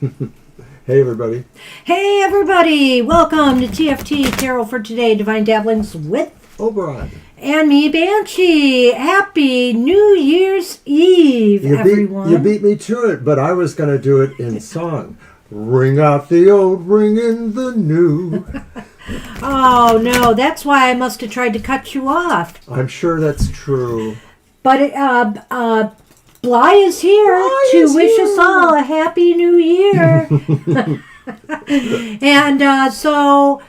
Hey, everybody. Hey, everybody. Welcome to TFT, Tarot for Today, Divine Dabblings with Oberon. and me, Banshee. Happy New Year's Eve, everyone. You beat me to it, but I was going to do it in song. Ring out the old, ring in the new. Oh, no. That's why I must have tried to cut you off. I'm sure that's true. But Bly is here to wish us all a Happy New Year. And so,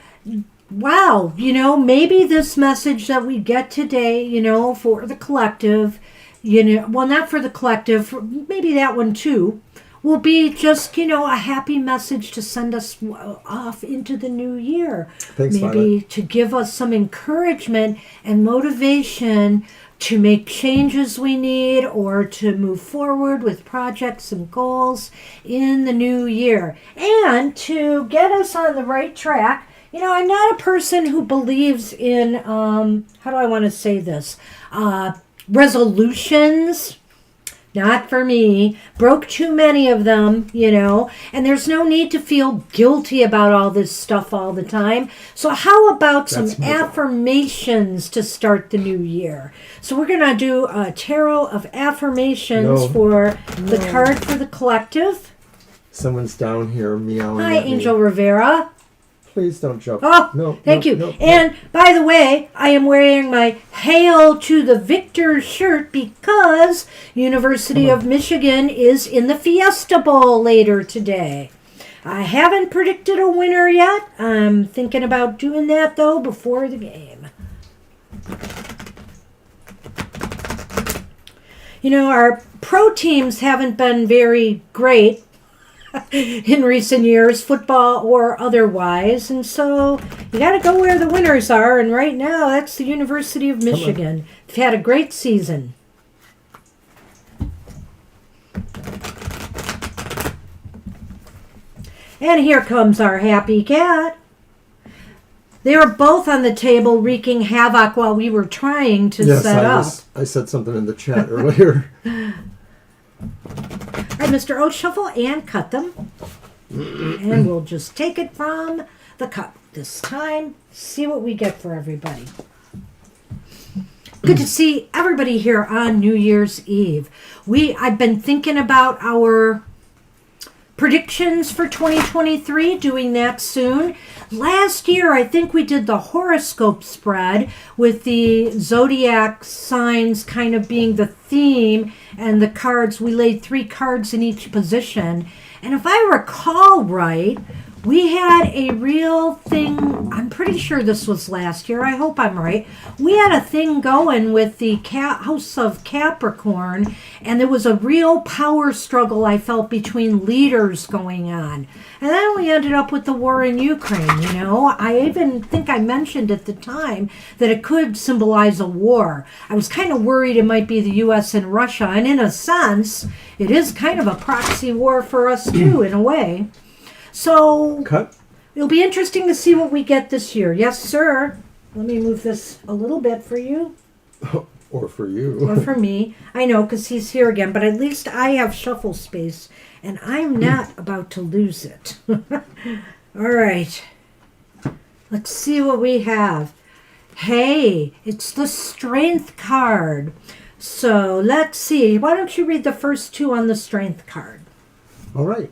wow, maybe this message that we get today, for the collective, well, not for the collective, maybe that one too, will be just, a happy message to send us off into the new year. Thanks, maybe Violet. to give us some encouragement and motivation to make changes we need or to move forward with projects and goals in the new year. And to get us on the right track, I'm not a person who believes in, how do I want to say this, resolutions. Not for me. Broke too many of them, and there's no need to feel guilty about all this stuff all the time. So how about some affirmations to start the new year? So we're going to do a tarot of affirmations for the card for the collective. Someone's down here meowing. Hi, Angel Rivera. Please don't jump. Oh, thank you. And by the way, I am wearing my Hail to the Victor shirt because University of Michigan is in the Fiesta Bowl later today. I haven't predicted a winner yet. I'm thinking about doing that, though, before the game. Our pro teams haven't been very great in recent years, football or otherwise, and so you got to go where the winners are, and right now that's the University of Michigan. They've had a great season. And here comes our happy cat. They were both on the table wreaking havoc while we were trying to set up. I said something in the chat earlier. All right, Mr. O, shuffle and cut them. And we'll just take it from the cup this time. See what we get for everybody. Good to see everybody here on New Year's Eve. I've been thinking about our predictions for 2023, doing that soon. Last year, I think we did the horoscope spread with the zodiac signs kind of being the theme and the cards. We laid 3 cards in each position. And if I recall right, we had a real thing. I'm pretty sure this was last year. I hope I'm right. We had a thing going with the House of Capricorn, and there was a real power struggle I felt between leaders going on. And then we ended up with the war in Ukraine, I even think I mentioned at the time that it could symbolize a war. I was kind of worried it might be the U.S. and Russia, and in a sense, it is kind of a proxy war for us too, in a way. So it'll be interesting to see what we get this year. Yes, sir. Let me move this a little bit for you. Or for you. Or for me. I know, because he's here again. But at least I have shuffle space, and I'm not about to lose it. All right. Let's see what we have. Hey, it's the Strength card. So let's see. Why don't you read the first 2 on the Strength card? All right.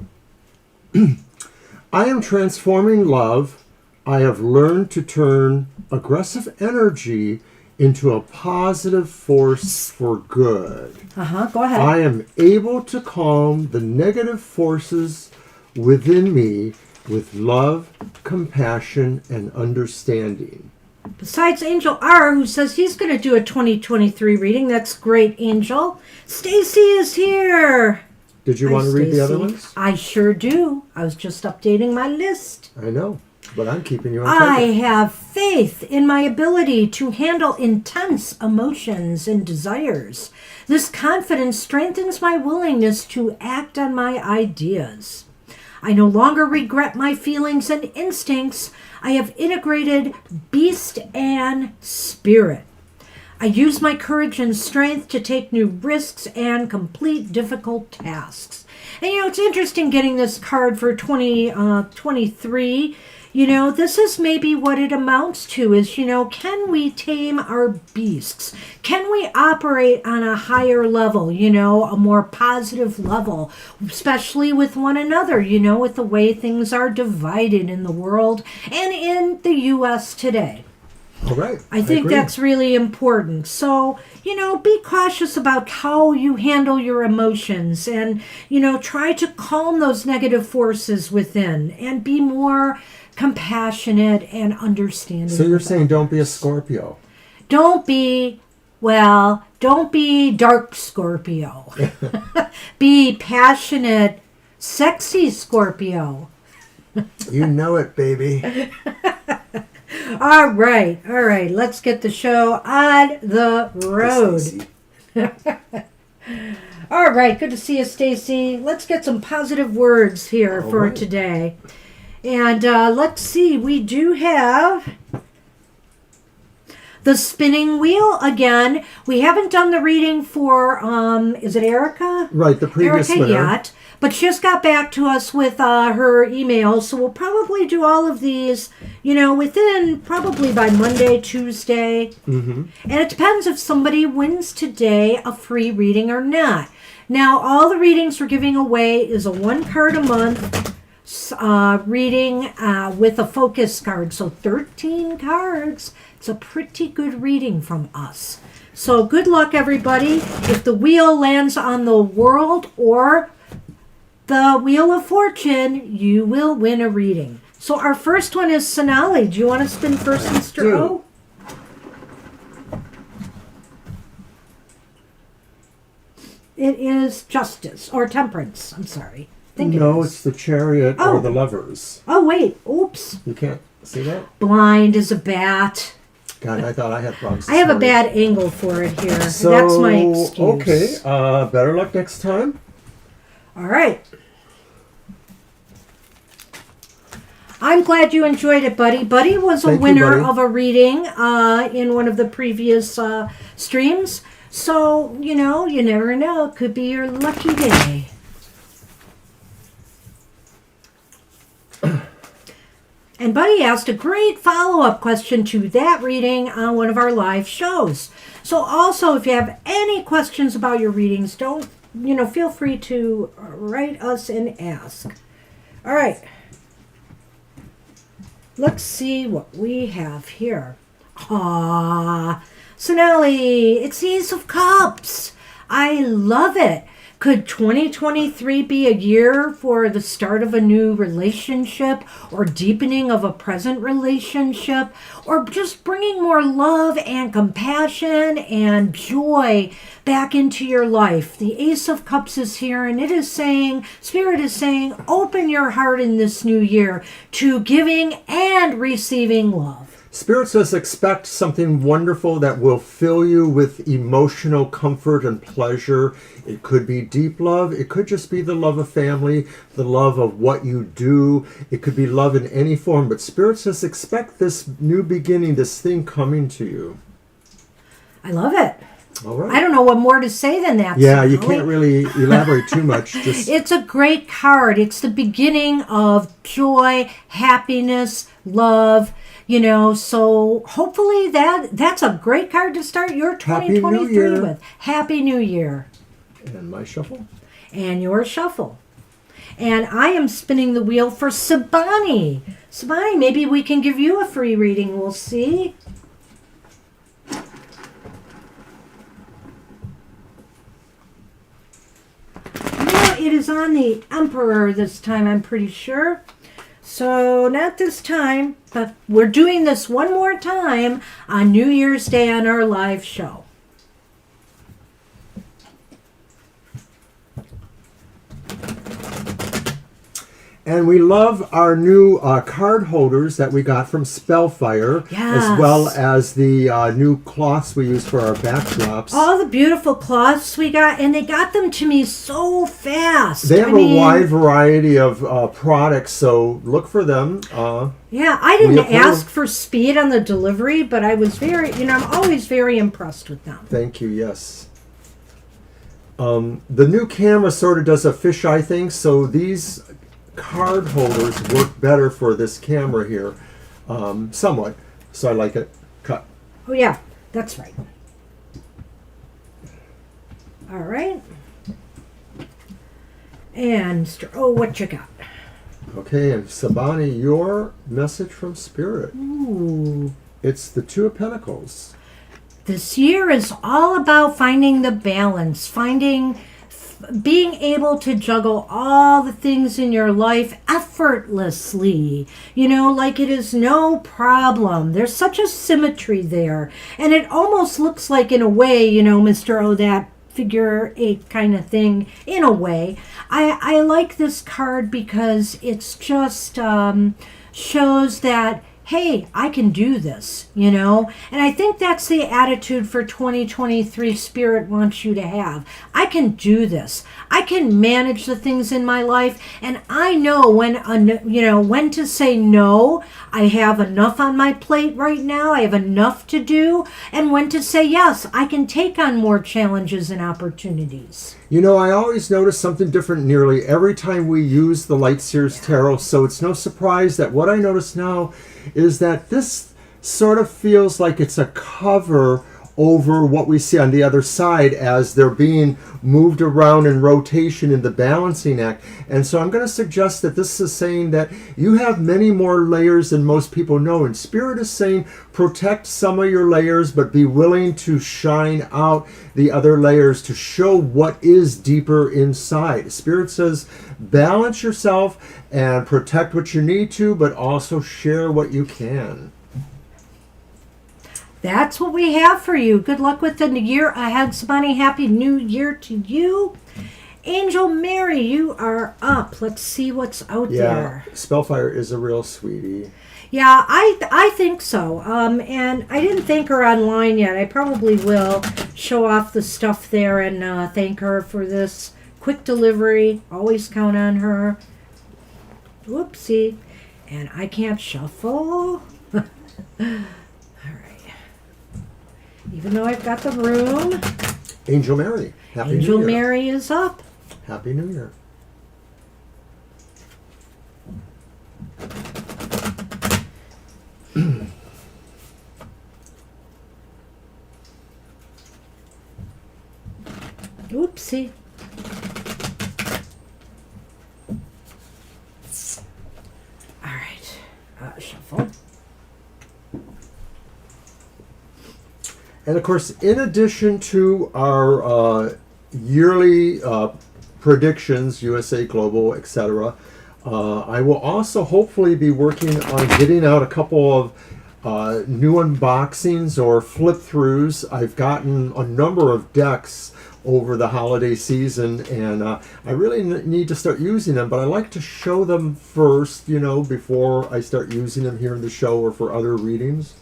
I am transforming love. I have learned to turn aggressive energy into a positive force for good. Go ahead. I am able to calm the negative forces within me with love, compassion, and understanding. Besides Angel R, who says he's going to do a 2023 reading. That's great, Angel. Stacy is here. Did you want to read the other ones? I sure do. I was just updating my list. I know, but I'm keeping you on I target. have faith in my ability to handle intense emotions and desires. This confidence strengthens my willingness to act on my ideas. I no longer regret my feelings and instincts. I have integrated beast and spirit. I use my courage and strength to take new risks and complete difficult tasks. And it's interesting getting this card for 2023. This is maybe what it amounts to is, can we tame our beasts? Can we operate on a higher level, a more positive level, especially with one another, with the way things are divided in the world and in the U.S. today. All right. I think that's really important. So, be cautious about how you handle your emotions and, try to calm those negative forces within and be more compassionate and understanding. So you're saying don't be a Scorpio. Don't be dark Scorpio. Be passionate, sexy Scorpio. You know it, baby. All right. Let's get the show on the road. All right. Good to see you, Stacy. Let's get some positive words here for today. And let's see. We do have the spinning wheel again. We haven't done the reading for, is it Erica? Right, the previous Erica winner. yet. But she just got back to us with her email, so we'll probably do all of these, within probably by Monday, Tuesday. Mm-hmm. And it depends if somebody wins today a free reading or not. Now, all the readings we're giving away is a 1 card a month reading with a focus card. So 13 cards. It's a pretty good reading from us. So good luck, everybody. If the wheel lands on the world or the Wheel of Fortune, you will win a reading. So our first one is Sonali. Do you want to spin first, Mr. O? It is Justice, or Temperance. I'm sorry. It's the Chariot or the Lovers. Oh, wait. Oops. You can't see that? Blind as a bat. God, I thought I had problems. I have a bad angle for it here. So, that's my excuse. Okay. Better luck next time. All right. I'm glad you enjoyed it, Buddy. Buddy was a winner of a reading in one of the previous streams. So, you never know. It could be your lucky day. And Buddy asked a great follow-up question to that reading on one of our live shows. So also, if you have any questions about your readings, don't, feel free to write us and ask. All right. Let's see what we have here. Sonali, it's the Ace of Cups. I love it. Could 2023 be a year for the start of a new relationship or deepening of a present relationship or just bringing more love and compassion and joy back into your life? The Ace of Cups is here and it is saying, Spirit is saying, open your heart in this new year to giving and receiving love. Spirit says expect something wonderful that will fill you with emotional comfort and pleasure. It could be deep love. It could just be the love of family, the love of what you do. It could be love in any form. But Spirit says expect this new beginning, this thing coming to you. I love it. All right. I don't know what more to say than that. Yeah, you can't really elaborate too much. It's a great card. It's the beginning of joy, happiness, love. So hopefully that's a great card to start your 2023 with. Happy New Year. And my shuffle. And your shuffle. And I am spinning the wheel for Sabani. Sabani, maybe we can give you a free reading. We'll see. No, it is on the Emperor this time, I'm pretty sure. So, not this time, but we're doing this one more time on New Year's Day on our live show. And we love our new card holders that we got from Spellfire, Yes. as well as the new cloths we use for our backdrops. All the beautiful cloths we got, and they got them to me so fast. They have a wide variety of products, so look for them. Yeah, I didn't ask for speed on the delivery, but I was I'm always very impressed with them. Thank you, yes. The new camera sort of does a fisheye thing, so these card holders work better for this camera here, somewhat. So I like it. Cut. Oh yeah, that's right. All right. And what you got? Okay, and Sabani, your message from Spirit. Ooh. It's the Two of Pentacles. This year is all about finding the balance, being able to juggle all the things in your life effortlessly. Like it is no problem. There's such a symmetry there. And it almost looks like, in a way, Mr. O, that figure eight kind of thing, in a way. I like this card because it's just shows that, hey, I can do this, And I think that's the attitude for 2023 Spirit wants you to have. I can do this. I can manage the things in my life, and I know when to say no. I have enough on my plate right now. I have enough to do, and when to say yes. I can take on more challenges and opportunities. I always notice something different nearly every time we use the Light Seers Tarot, so it's no surprise that what I notice now is that this sort of feels like it's a cover over what we see on the other side as they're being moved around in rotation in the balancing act. And so I'm going to suggest that this is saying that you have many more layers than most people know. And Spirit is saying protect some of your layers, but be willing to shine out the other layers to show what is deeper inside. Spirit says balance yourself and protect what you need to, but also share what you can. That's what we have for you. Good luck with the year ahead, Sabani. Happy New Year to you. Angel Mary, you are up. Let's see what's out there. Yeah, Spellfire is a real sweetie. Yeah, I think so. And I didn't thank her online yet. I probably will show off the stuff there and thank her for this quick delivery. Always count on her. Whoopsie. And I can't shuffle. Even though I've got the room. Angel Mary. Happy New Year. Angel Mary is up. Happy New Year. Oopsie. All right. Shuffle. And of course, in addition to our yearly predictions, USA Global, etc., I will also hopefully be working on getting out a couple of new unboxings or flip-throughs. I've gotten a number of decks over the holiday season, and I really need to start using them, but I like to show them first, before I start using them here in the show or for other readings.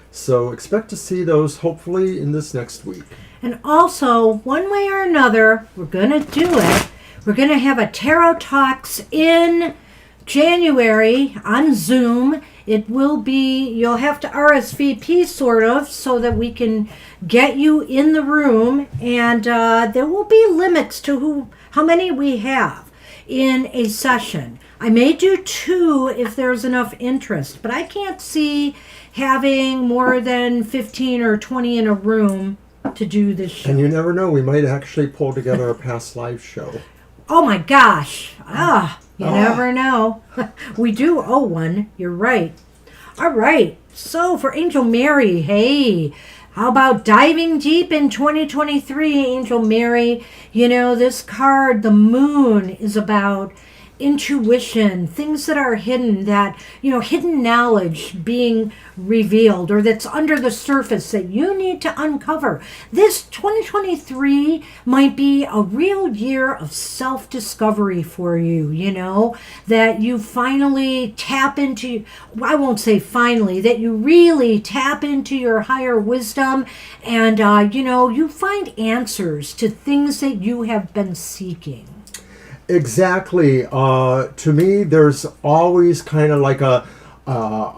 So expect to see those hopefully in this next week. And also, one way or another, we're going to do it. We're going to have a Tarot Talks in January on Zoom. It will be, you'll have to RSVP sort of so that we can get you in the room. And there will be limits to how many we have in a session. I may do 2 if there's enough interest, but I can't see having more than 15 or 20 in a room to do this show. And you never know, we might actually pull together a past live show. Oh my gosh. You never know. We do owe one. You're right. All right. So for Angel Mary, hey, how about diving deep in 2023, Angel Mary? This card, the moon, is about intuition, things that are hidden, that, hidden knowledge being revealed, or that's under the surface that you need to uncover. This 2023 might be a real year of self-discovery for you, that you finally tap into, I won't say finally, that you really tap into your higher wisdom, and, you find answers to things that you have been seeking. Exactly. To me, there's always kind of like a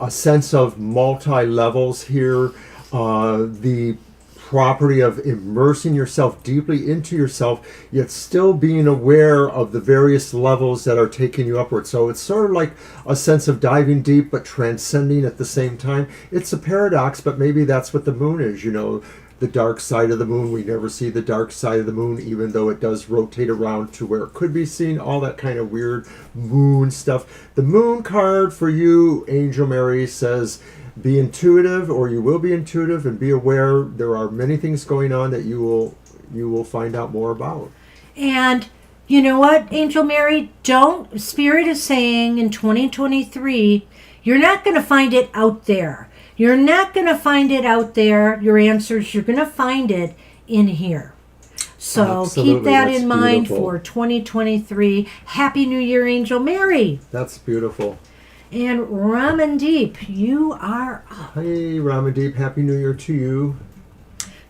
sense of multi-levels here. The property of immersing yourself deeply into yourself, yet still being aware of the various levels that are taking you upward. So it's sort of like a sense of diving deep, but transcending at the same time. It's a paradox, but maybe that's what the moon is, the dark side of the moon. We never see the dark side of the moon, even though it does rotate around to where it could be seen, all that kind of weird moon stuff. The moon card for you, Angel Mary, says be intuitive, or you will be intuitive, and be aware there are many things going on that you will find out more about. And you know what, Angel Mary, Spirit is saying in 2023, you're not going to find it out there. You're not going to find it out there, your answers. You're going to find it in here. So Absolutely. Keep that That's in mind beautiful. for 2023. Happy New Year, Angel Mary. That's beautiful. And Ramandeep, you are up. Hey, Ramandeep, Happy New Year to you.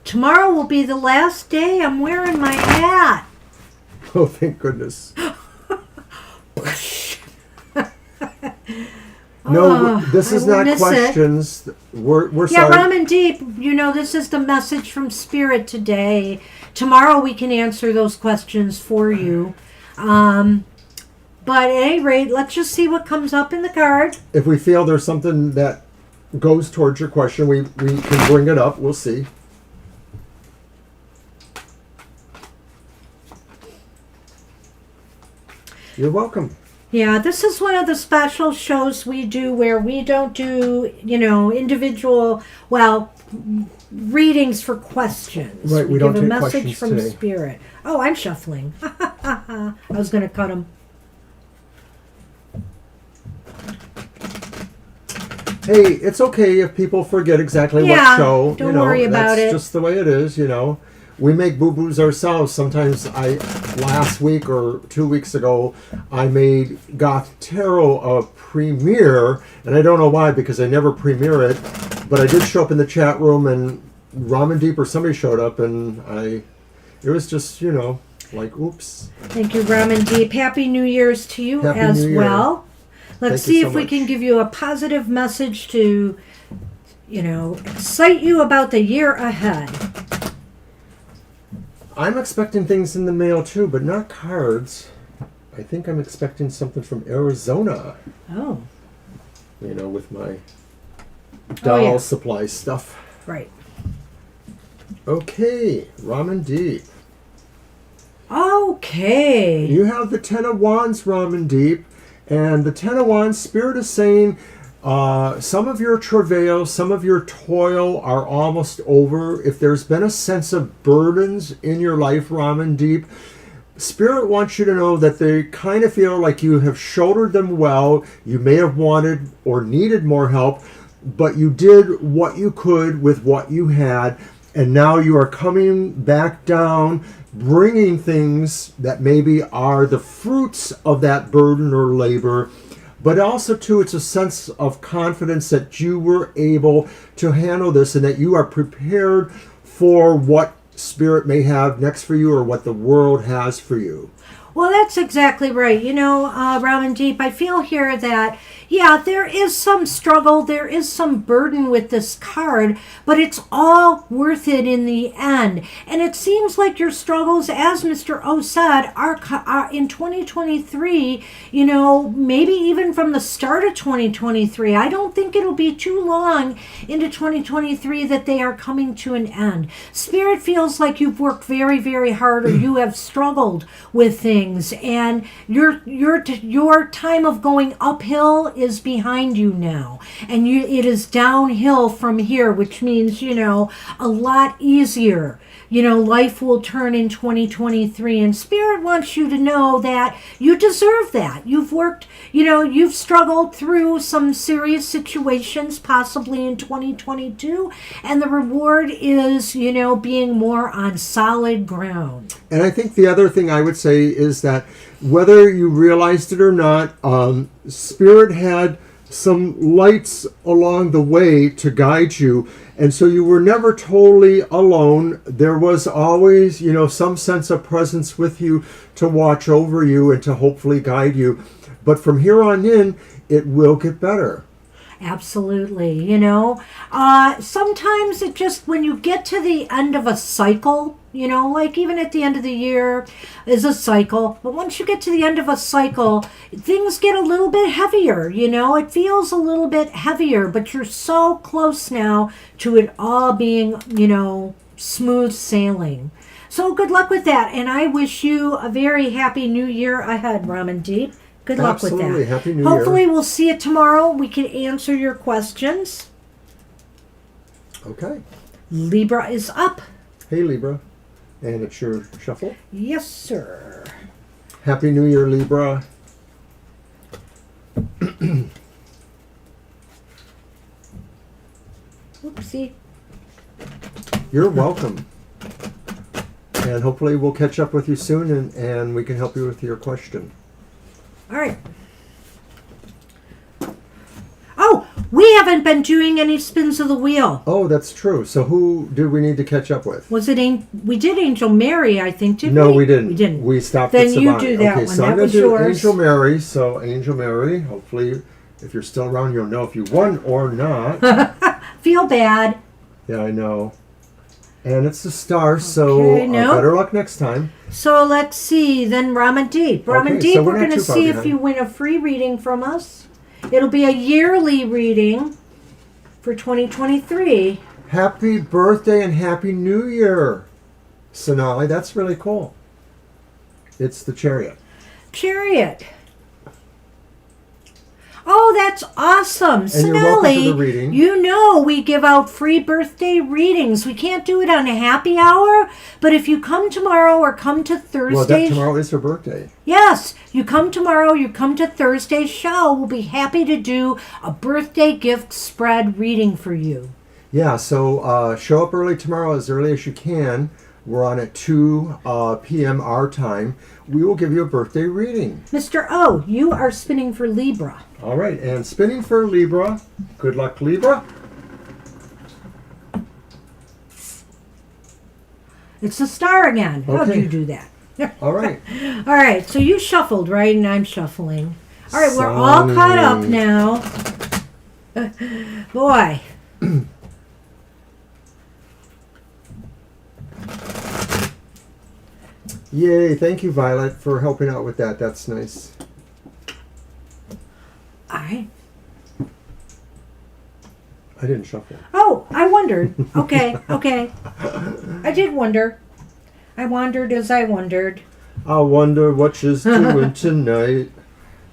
Tomorrow will be the last day I'm wearing my hat. Oh, thank goodness. No, this is not questions. We're sorry. Ramandeep, this is the message from Spirit today. Tomorrow we can answer those questions for you. But at any rate, let's just see what comes up in the card. If we feel there's something that goes towards your question, we can bring it up. We'll see. You're welcome. Yeah, this is one of the special shows we do where we don't do, individual, readings for questions. Right, we don't give a take message questions from today. Spirit. Oh, I'm shuffling. I was going to cut them. Hey, it's okay if people forget exactly what show. Don't worry about that's it. Just the way it is, We make boo-boos ourselves. Sometimes last week or 2 weeks ago, I made Goth Tarot a premiere, and I don't know why, because I never premiere it, but I did show up in the chat room, and Ramandeep or somebody showed up, and it was just, like, oops. Thank you, Ramandeep. Happy New Year's to you Happy as New Year. well. Let's Thank you see so if we much. can give you a positive message to, excite you about the year ahead. I'm expecting things in the mail too, but not cards. I think I'm expecting something from Arizona. Oh, With my doll supply stuff. right. Okay, Ramandeep. Okay. You have the Ten of Wands, Ramandeep, and the Ten of Wands, Spirit is saying some of your travail, some of your toil are almost over. If there's been a sense of burdens in your life, Ramandeep, Spirit wants you to know that they kind of feel like you have shouldered them well. You may have wanted or needed more help, but you did what you could with what you had, and now you are coming back down, bringing things that maybe are the fruits of that burden or labor. But also, too, it's a sense of confidence that you were able to handle this and that you are prepared for what Spirit may have next for you or what the world has for you. Well, that's exactly right. Ramandeep, I feel here that, there is some struggle, there is some burden with this card, but it's all worth it in the end. And it seems like your struggles, as Mr. O said, are in 2023, maybe even from the start of 2023. I don't think it'll be too long into 2023 that they are coming to an end. Spirit feels like you've worked very, very hard, or you have struggled with things. things, and your time of going uphill is behind you now, and it is downhill from here, which means a lot easier. Life will turn in 2023, and Spirit wants you to know that you deserve that. You've worked, you've struggled through some serious situations possibly in 2022, and the reward is, being more on solid ground. And I think the other thing I would say is that whether you realized it or not, Spirit had some lights along the way to guide you, and so you were never totally alone. There was always some sense of presence with you to watch over you and to hopefully guide you. But from here on in, it will get better. Absolutely. Sometimes it just, when you get to the end of a cycle, like even at the end of the year is a cycle, but once you get to the end of a cycle, things get a little bit heavier. It feels a little bit heavier, but you're so close now to it all being, smooth sailing. So good luck with that, and I wish you a very happy new year ahead, Ramandeep. Good luck with that. Absolutely. Happy New Year. Hopefully we'll see you tomorrow. We can answer your questions. Okay. Libra is up. Hey, Libra. And it's your shuffle. Yes, sir. Happy New Year, Libra. Oopsie. You're welcome. And hopefully we'll catch up with you soon, and we can help you with your question. All right. Oh, we haven't been doing any spins of the wheel. Oh, that's true. So who did we need to catch up with? Was it we did Angel Mary, I think, didn't we? No, we didn't. We didn't. We stopped Then at you Savani. do that okay, one. So That I'm going was to do yours. Angel Mary. So Angel Mary, hopefully, if you're still around, you'll know if you won or not. Feel bad. Yeah, I know. And it's the star, so Okay, no. better luck next time. So let's see. Then Ramandeep. Ramandeep, so we're we're going not to too far see if behind. you win a free reading from us. It'll be a yearly reading for 2023. Happy birthday and Happy New Year, Sonali. That's really cool. It's the Chariot. Chariot. Oh, that's awesome. And you're welcome to the Sonali, reading. we give out free birthday readings. We can't do it on a happy hour, but if you come tomorrow or come to Thursday. Tomorrow is her birthday. Yes, you come tomorrow, you come to Thursday's show. We'll be happy to do a birthday gift spread reading for you. Yeah, so show up early tomorrow, as early as you can. We're on at 2 p.m. our time. We will give you a birthday reading. Mr. O, you are spinning for Libra. All right, and spinning for Libra. Good luck, Libra. It's a star again. How'd Okay. you do that? All right. All right, so you shuffled, right? And I'm shuffling. All right, we're all caught up now. Boy. Yay, thank you, Violet, for helping out with that. That's nice. I didn't shuffle. Oh, I wondered. Okay. I did wonder. I wondered as I wondered. I wonder what she's doing tonight.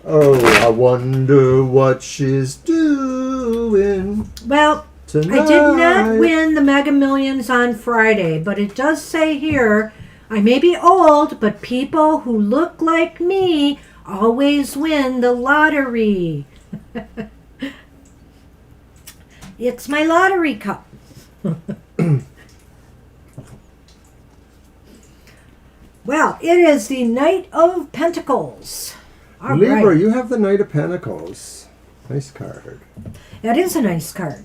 Oh, I wonder what she's doing Well, tonight. I did not win the Mega Millions on Friday, but it does say here, I may be old, but people who look like me always win the lottery. It's my lottery cup. Well, it is the Knight of Pentacles. All Libra, right. you have the Knight of Pentacles. Nice card. That is a nice card.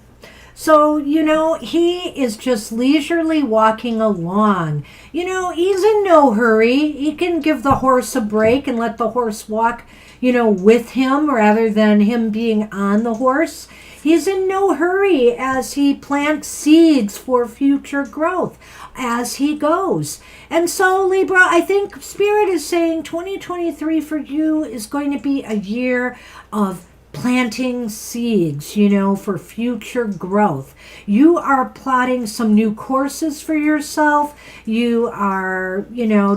So, he is just leisurely walking along. He's in no hurry. He can give the horse a break and let the horse walk, with him rather than him being on the horse. He's in no hurry as he plants seeds for future growth as he goes. And so, Libra, I think Spirit is saying 2023 for you is going to be a year of planting seeds, for future growth. You are plotting some new courses for yourself. You are,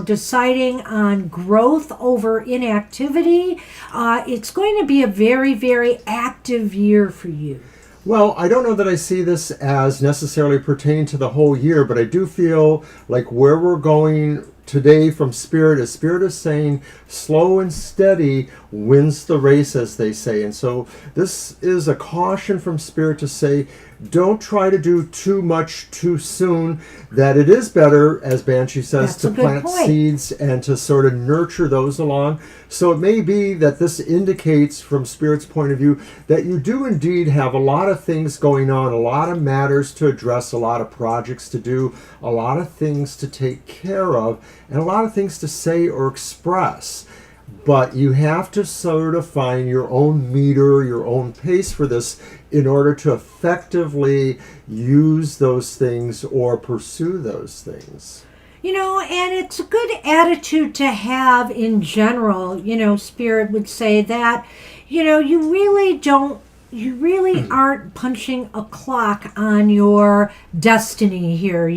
deciding on growth over inactivity. It's going to be a very, very active year for you. Well, I don't know that I see this as necessarily pertaining to the whole year, but I do feel like where we're going today from Spirit is saying slow and steady wins the race, as they say. And so this is a caution from Spirit to say, don't try to do too much too soon, that it is better, as Banshee says, to plant seeds and to sort of nurture those along. So it may be that this indicates, from Spirit's point of view, that you do indeed have a lot of things going on, a lot of matters to address, a lot of projects to do, a lot of things to take care of, and a lot of things to say or express. But you have to sort of find your own meter, your own pace for this in order to effectively use those things or pursue those things. And it's a good attitude to have in general. Spirit would say that, you really aren't punching a clock on your destiny here,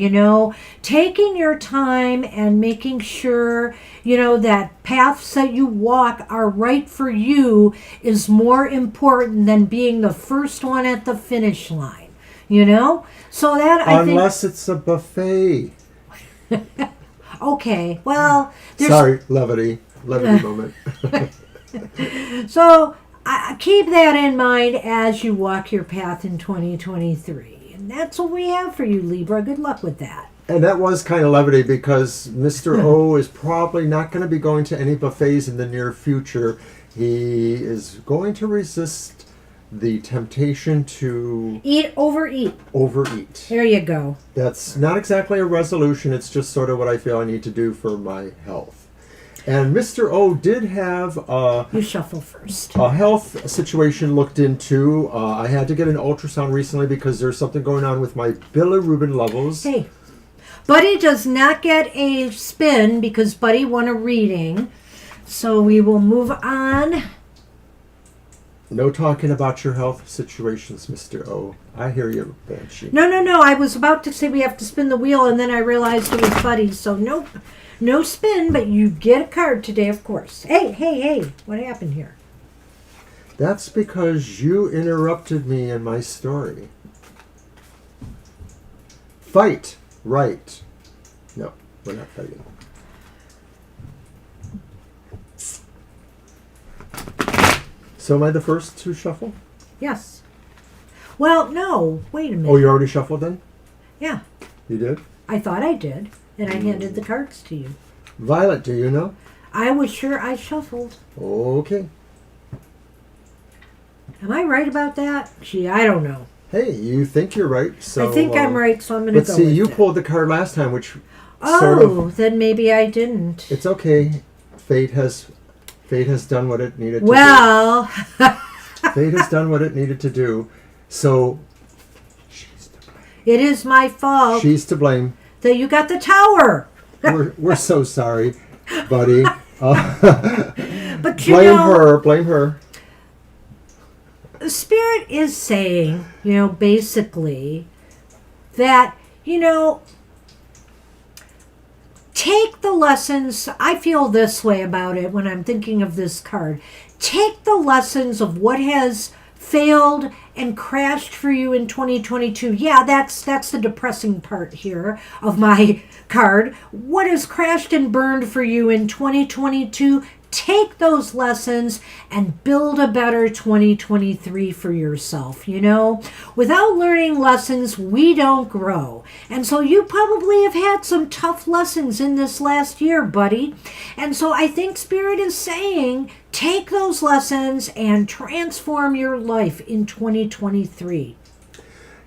taking your time and making sure, that paths that you walk are right for you is more important than being the first one at the finish line, so that unless it's a buffet. Okay, well, sorry, levity moment. So keep that in mind as you walk your path in 2023. And that's what we have for you, Libra. Good luck with that. And that was kind of levity because Mr. O is probably not going to be going to any buffets in the near future. He is going to resist the temptation to overeat. There you go. That's not exactly a resolution. It's just sort of what I feel I need to do for my health. And Mr. O did have you shuffle first. A health situation looked into. I had to get an ultrasound recently because there's something going on with my bilirubin levels. Hey, Buddy does not get a spin because Buddy won a reading. So we will move on. No talking about your health situations, Mr. O. I hear you, Banshee. No. I was about to say we have to spin the wheel, and then I realized it was Buddy. So nope. No spin, but you get a card today, of course. Hey. What happened here? That's because you interrupted me in my story. Fight. Right. No, we're not fighting. So am I the first to shuffle? Yes. Well, no. Wait a minute. Oh, you already shuffled then? Yeah. You did? I thought I did. And I handed the cards to you. Violet, do you know? I was sure I shuffled. Okay. Am I right about that? Gee, I don't know. Hey, you think you're right, so... I think I'm right, so I'm going to go with it. But see, you pulled the card last time, which then maybe I didn't. It's okay. Fate has done what it needed to do. Well... Fate has done what it needed to do, so... She's to blame. It is my fault. She's to blame. That you got the tower. We're so sorry, buddy. But blame her. Spirit is saying, basically that, take the lessons. I feel this way about it when I'm thinking of this card. Take the lessons of what has failed and crashed for you in 2022. Yeah, that's the depressing part here of my card. What has crashed and burned for you in 2022? Take those lessons and build a better 2023 for yourself, Without learning lessons, we don't grow. And so you probably have had some tough lessons in this last year, buddy. And so I think Spirit is saying, take those lessons and transform your life in 2023.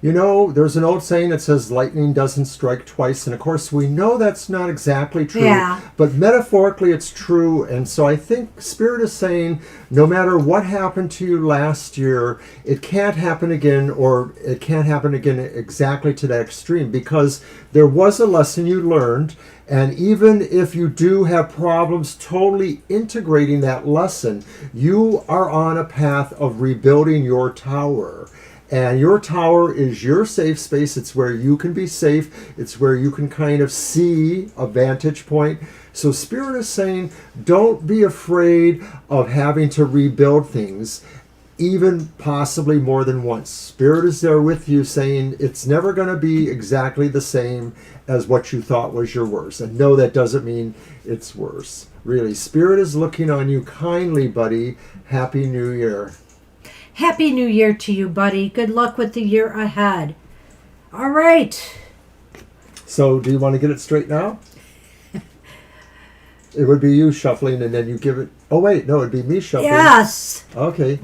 You know, there's an old saying that says lightning doesn't strike twice, and of course we know that's not exactly true. Yeah. But metaphorically it's true, and so I think Spirit is saying no matter what happened to you last year, it can't happen again, or it can't happen again exactly to that extreme, because there was a lesson you learned, and even if you do have problems totally integrating that lesson, you are on a path of rebuilding your tower. And your tower is your safe space. It's where you can be safe. It's where you can kind of see a vantage point. So Spirit is saying, don't be afraid of having to rebuild things, even possibly more than once. Spirit is there with you saying it's never going to be exactly the same as what you thought was your worst. And no, that doesn't mean it's worse. Really, Spirit is looking on you kindly, buddy. Happy New Year. Happy New Year to you, buddy. Good luck with the year ahead. All right. So, do you want to get it straight now? It would be you shuffling, and then you give it... Oh, wait. No, it'd be me shuffling. Yes. Okay.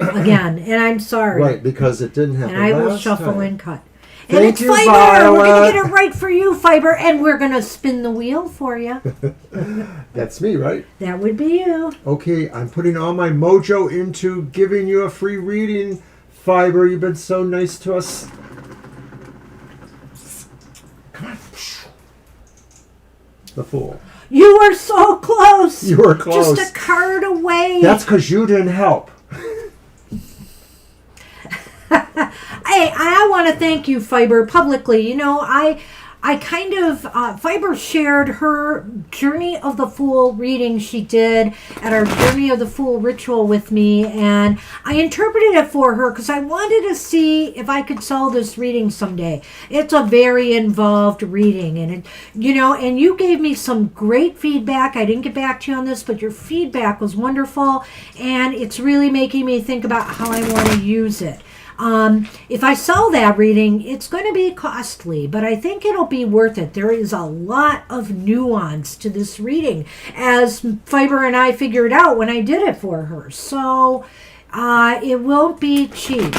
Again, and I'm sorry. Right, because it didn't happen And I will last shuffle time. and cut. Thank And it's you, Fiber. Violet. We're going to get it right for you, Fiber, and we're going to spin the wheel for you. That's me, right? That would be you. Okay, I'm putting all my mojo into giving you a free reading. Fiber, you've been so nice to us. Come on. The Fool. You were so close. You were close. Just a card away. That's because you didn't help. Hey, I want to thank you, Fiber, publicly. You know, I kind of, Fiber shared her Journey of the Fool reading she did at our Journey of the Fool ritual with me, and I interpreted it for her because I wanted to see if I could sell this reading someday. It's a very involved reading, and it, you know, and you gave me some great feedback. I didn't get back to you on this, but your feedback was wonderful, and it's really making me think about how I want to use it. If I sell that reading, it's going to be costly, but I think it'll be worth it. There is a lot of nuance to this reading, as Fiber and I figured out when I did it for her. So it won't be cheap.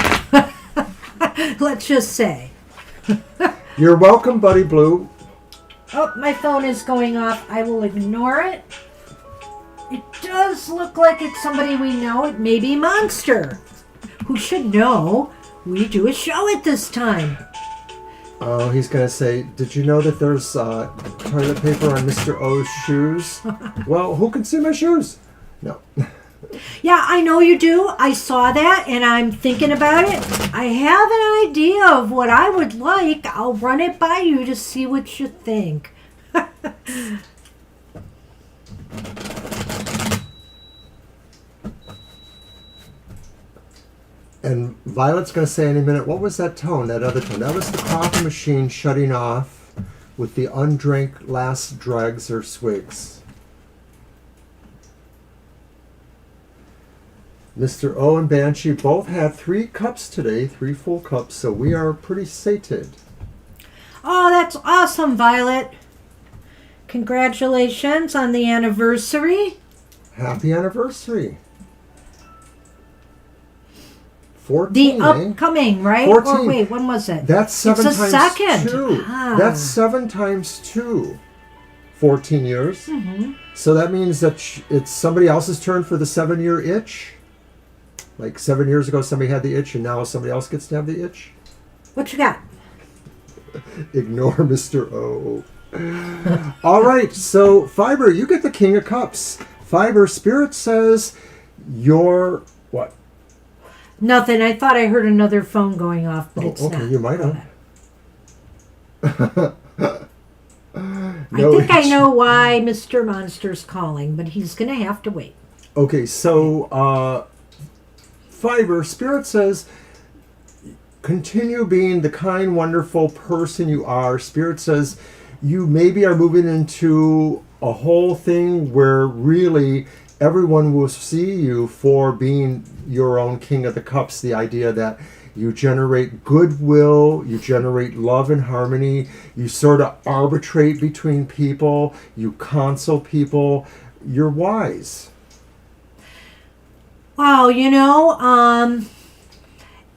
Let's just say. You're welcome, Buddy Blue. Oh, my phone is going off. I will ignore it. It does look like it's somebody we know. It may be Monster, who should know we do a show at this time. Oh, he's going to say, did you know that there's toilet paper on Mr. O's shoes? Well, who can see my shoes? No. Yeah, I know you do. I saw that, and I'm thinking about it. I have an idea of what I would like. I'll run it by you to see what you think. And Violet's going to say in a minute, what was that tone, that other tone? That was the coffee machine shutting off with the undrank last dregs or swigs. Mr. O and Banshee both had 3 cups today, 3 full cups, so we are pretty sated. Oh, that's awesome, Violet. Congratulations on the anniversary. Happy anniversary. 14, The upcoming, right? 14. Or wait, when was it? That's 7 it's a times second. 2. Ah. That's 7 times 2. 14 years. Mm-hmm. So that means that it's somebody else's turn for the 7-year itch? Like 7 years ago somebody had the itch and now somebody else gets to have the itch? What you got? Ignore Mr. O. All right, so Fiber, you get the King of Cups. Fiber, Spirit says you're what? Nothing. I thought I heard another phone going off, but it's okay, not. you might have. I think I know why Mr. Monster's calling, but he's going to have to wait. Okay, so Fiber, Spirit says continue being the kind, wonderful person you are. Spirit says you maybe are moving into a whole thing where really everyone will see you for being your own King of the Cups. The idea that you generate goodwill, you generate love and harmony, you sort of arbitrate between people, you counsel people, you're wise. Wow, you know,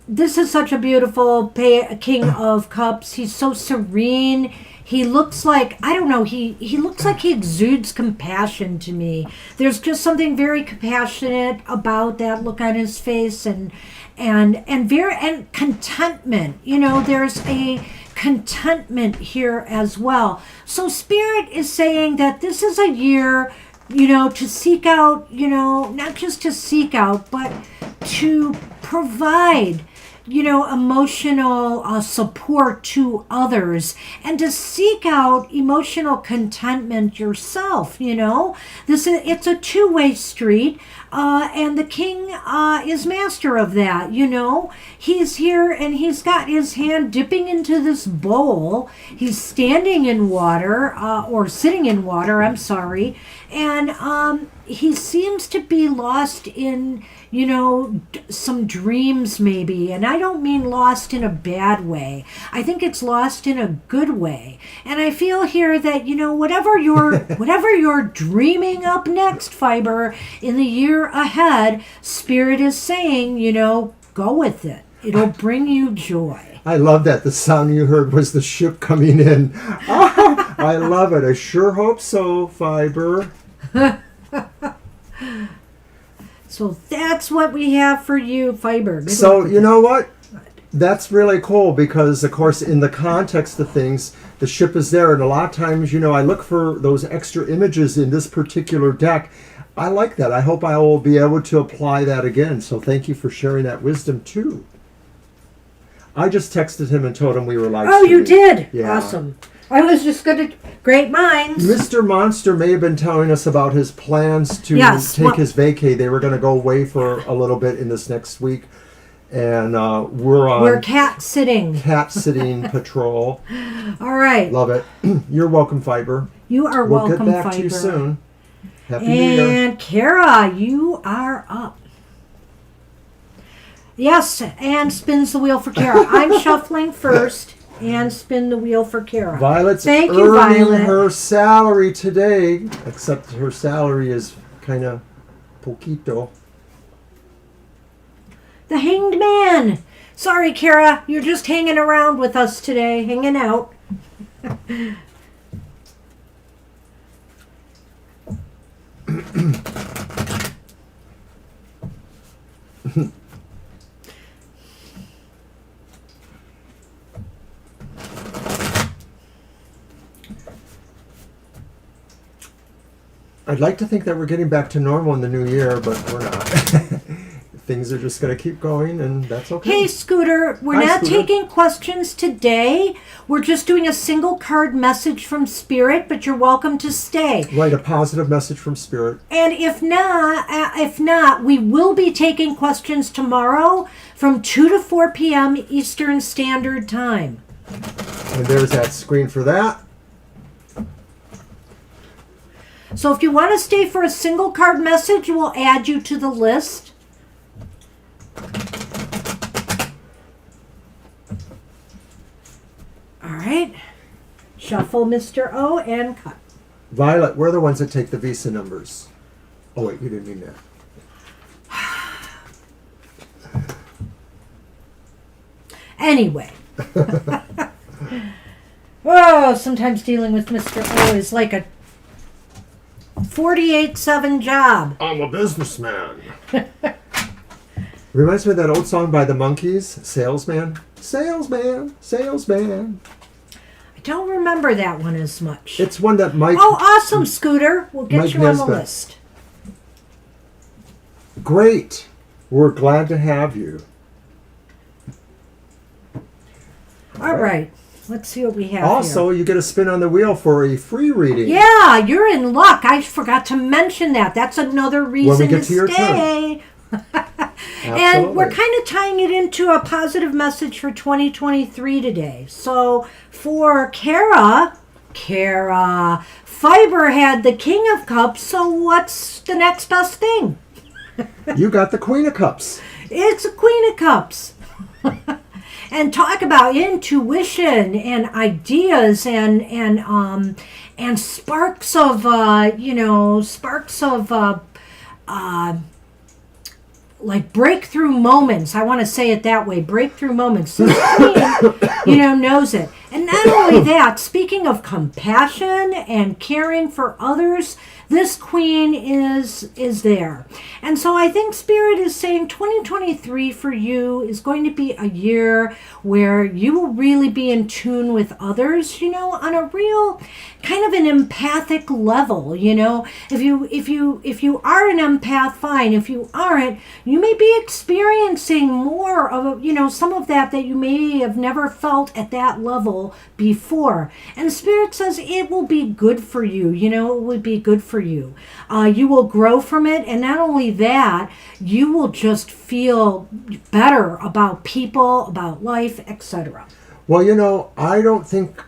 this is such a beautiful King of Cups. He's so serene. He looks like, I don't know, he looks like he exudes compassion to me. There's just something very compassionate about that look on his face, and contentment. You know, there's a contentment here as well. So Spirit is saying that this is a year, you know, to seek out, you know, not just to seek out, but to provide, you know, emotional support to others, and to seek out emotional contentment yourself. You know, it's a two-way street, and the king is master of that. You know, he's here and he's got his hand dipping into this bowl. He's standing in water, or sitting in water, I'm sorry, and he seems to be lost in, you know, some dreams maybe. And I don't mean lost in a bad way. I think it's lost in a good way. And I feel here that, you know, whatever you're dreaming up next, Fiber, in the year ahead, Spirit is saying, you know, go with it. It'll bring you joy. I love that. The sound you heard was the ship coming in. Oh, I love it. I sure hope so, Fiber. So that's what we have for you, Fiber. Good So, luck with you it. know what? That's really cool because, of course, in the context of things, the ship is there. And a lot of times, you know, I look for those extra images in this particular deck. I like that. I hope I will be able to apply that again. So thank you for sharing that wisdom, too. I just texted him and told him we were live Oh, you streaming. did? Yeah. Awesome. I was just going to... Great minds. Mr. Monster may have been telling us about his plans to Yes, take his vacay. They were going to go away for a little bit in this next week. And we're on We're cat sitting. cat sitting patrol. All right. Love it. You're welcome, Fiber. You are We'll welcome, get back Fiber. to you soon. Happy New Year. And Kara, you are up. Yes, Anne spins the wheel for Kara. I'm shuffling first. And spin the wheel for Kara. Violet's Thank you, earning Violet. her salary today, except her salary is kind of poquito. The Hanged Man. Sorry, Kara. You're just hanging around with us today. Hanging out. I'd like to think that we're getting back to normal in the new year, but we're not. Things are just going to keep going, and that's okay. Hey, Scooter. We're Hi, not Scooter. taking questions today. We're just doing a single card message from Spirit, but you're welcome to stay. Write a positive message from Spirit. And if not, we will be taking questions tomorrow from 2 to 4 p.m. Eastern Standard Time. And there's that screen for that. So if you want to stay for a single card message, we'll add you to the list. All right. Shuffle, Mr. O, and cut. Violet, we're the ones that take the Visa numbers. Oh, wait, you didn't mean that. Anyway. Oh, sometimes dealing with Mr. O is like a 48/7 job. I'm a businessman. Reminds me of that old song by the Monkees, Salesman. Salesman, salesman. I don't remember that one as much. It's one that Mike... Oh, awesome, Scooter. We'll get Mike you on the Nesbitt. list. Great. We're glad to have you. All right. Let's see what we have Also, here. you get a spin on the wheel for a free reading. Yeah, you're in luck. I forgot to mention that. That's another reason get to to your stay. And we're kind of tying it into a positive message for 2023 today. So for Kara, Fiber had the King of Cups, so what's the next best thing? You got the Queen of Cups. It's a Queen of Cups. And talk about intuition and ideas and sparks of like breakthrough moments. I want to say it that way, breakthrough moments. This queen, knows it. And not only that, speaking of compassion and caring for others, this queen is there. And so I think Spirit is saying 2023 for you is going to be a year where you will really be in tune with others, on a real kind of an empathic level. If you are an empath, fine. If you aren't, you may be experiencing more of some of that you may have never felt at that level before. And Spirit says it will be good for you. It will be good for you. You will grow from it, and not only that, you will just feel better about people, about life, etc. Well, I don't think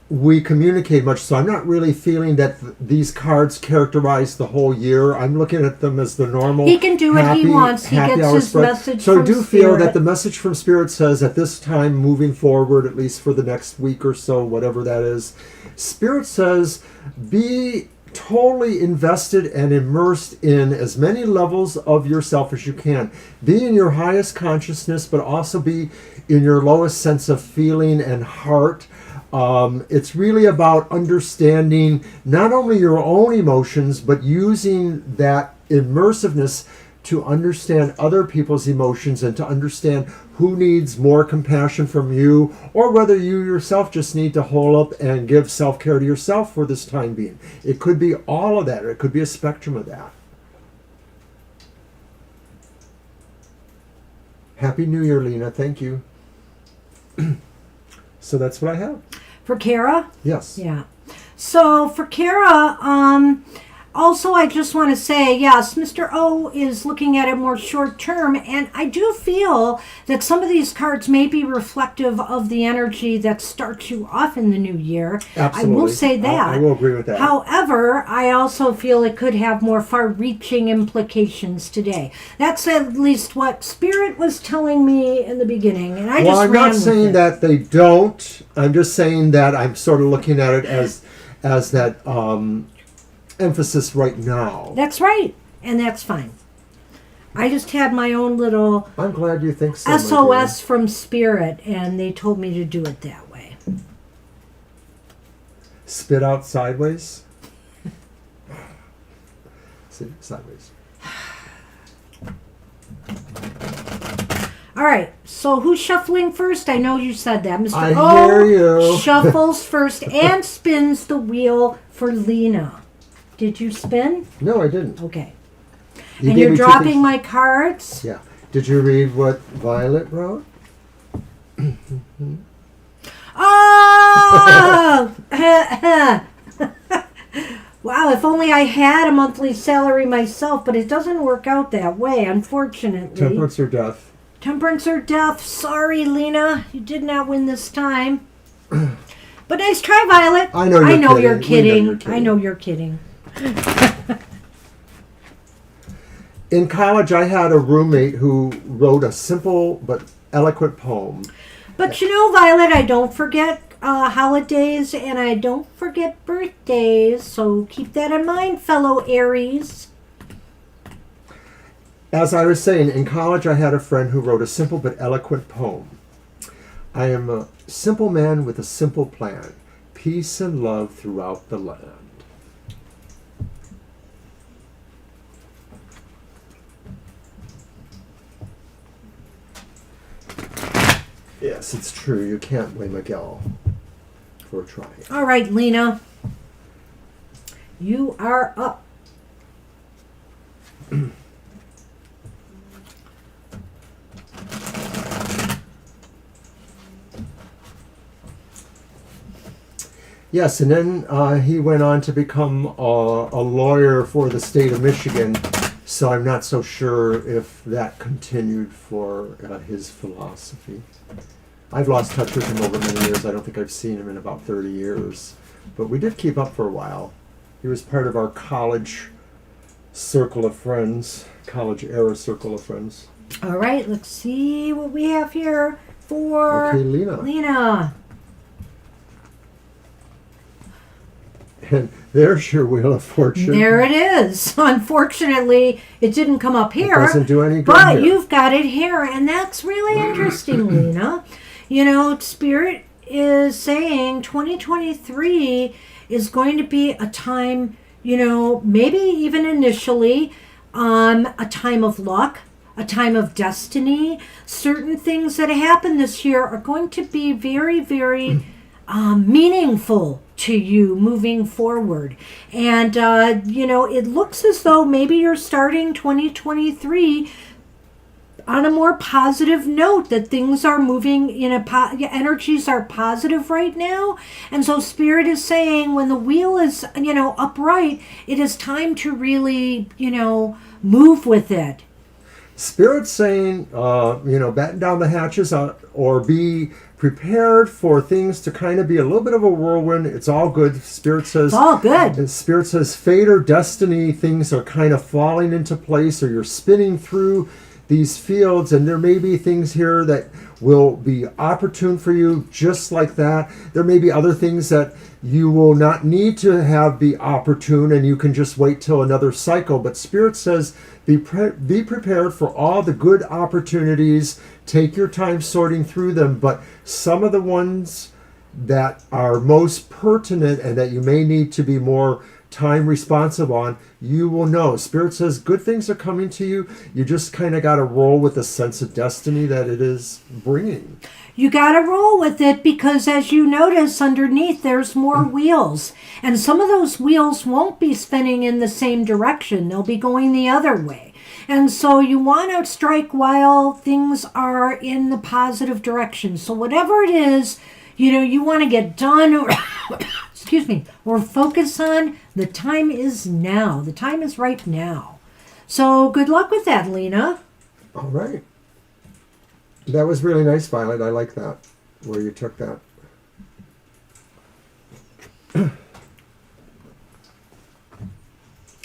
we communicate much, so I'm not really feeling that these cards characterize the whole year. I'm looking at them as the normal. He can do what he wants. He gets his message So from I do Spirit. feel that the message from Spirit says at this time, moving forward, at least for the next week or so, whatever that is, Spirit says be totally invested and immersed in as many levels of yourself as you can. Be in your highest consciousness, but also be in your lowest sense of feeling and heart. It's really about understanding not only your own emotions, but using that immersiveness to understand other people's emotions and to understand who needs more compassion from you, or whether you yourself just need to hold up and give self-care to yourself for this time being. It could be all of that, or it could be a spectrum of that. Happy New Year, Lena. Thank you. So that's what I have. For Kara? Yes. Yeah. So for Kara, also I just want to say, yes, Mr. O is looking at it more short term, and I do feel that some of these cards may be reflective of the energy that starts you off in the new year. Absolutely. I will say that. I will agree with that. However, I also feel it could have more far-reaching implications today. That's at least what Spirit was telling me in the beginning, and I'm not saying that they don't. I'm just saying that I'm sort of looking at it as that emphasis right now. That's right, and that's fine. I just had my own little I'm glad you think so. SOS from Spirit, and they told me to do it that way. Spit out sideways. Sit sideways. All right, so who's shuffling first? I know you said that. Mr. I O hear you. shuffles first and spins the wheel for Lena. Did you spin? No, I didn't. Okay. You And gave you're me two dropping things. my cards? Yeah. Did you read what Violet wrote? Oh! Wow, if only I had a monthly salary myself, but it doesn't work out that way, unfortunately. Temperance or death? Temperance or death. Sorry, Lena. You did not win this time. But nice try, Violet. I know you're kidding. We know you're kidding. I know you're kidding. In college, I had a roommate who wrote a simple but eloquent poem. But Violet, I don't forget holidays and I don't forget birthdays. So keep that in mind, fellow Aries. As I was saying, in college, I had a friend who wrote a simple but eloquent poem. I am a simple man with a simple plan. Peace and love throughout the land. Yes, it's true. You can't blame a gal for trying. All right, Lena. You are up. Yes, and then he went on to become a lawyer for the state of Michigan, so I'm not so sure if that continued for his philosophy. I've lost touch with him over many years. I don't think I've seen him in about 30 years, but we did keep up for a while. He was part of our college circle of friends, college-era circle of friends. All right, let's see what we have here for Okay, Lena. Lena. And There's your Wheel of Fortune. There it is. Unfortunately, it didn't come up here. It doesn't do any good but here. You've got it here, and that's really interesting, Lena. You know, Spirit is saying 2023 is going to be a time, you know, maybe even initially, a time of luck, a time of destiny. Certain things that happen this year are going to be very, very meaningful to you moving forward. And, you know, it looks as though maybe you're starting 2023 on a more positive note, that things are moving in energies are positive right now. And so Spirit is saying when the wheel is, you know, upright, it is time to really, you know, move with it. Spirit's saying, you know, batten down the hatches or be prepared for things to kind of be a little bit of a whirlwind. It's all good. Spirit says, It's all good. And Spirit says fate or destiny, things are kind of falling into place, or you're spinning through these fields, and there may be things here that will be opportune for you just like that. There may be other things that you will not need to have be opportune, and you can just wait till another cycle. But Spirit says be prepared for all the good opportunities. Take your time sorting through them, but some of the ones that are most pertinent and that you may need to be more time responsive on, you will know. Spirit says good things are coming to you. You just kind of got to roll with the sense of destiny that it is bringing. You got to roll with it, because as you notice underneath, there's more wheels. And some of those wheels won't be spinning in the same direction. They'll be going the other way. And so you want to strike while things are in the positive direction. So whatever it is, you know, you want to get done or, excuse me, or focus on, the time is now. The time is right now. So good luck with that, Lena. All right. That was really nice, Violet. I like that, where you took that.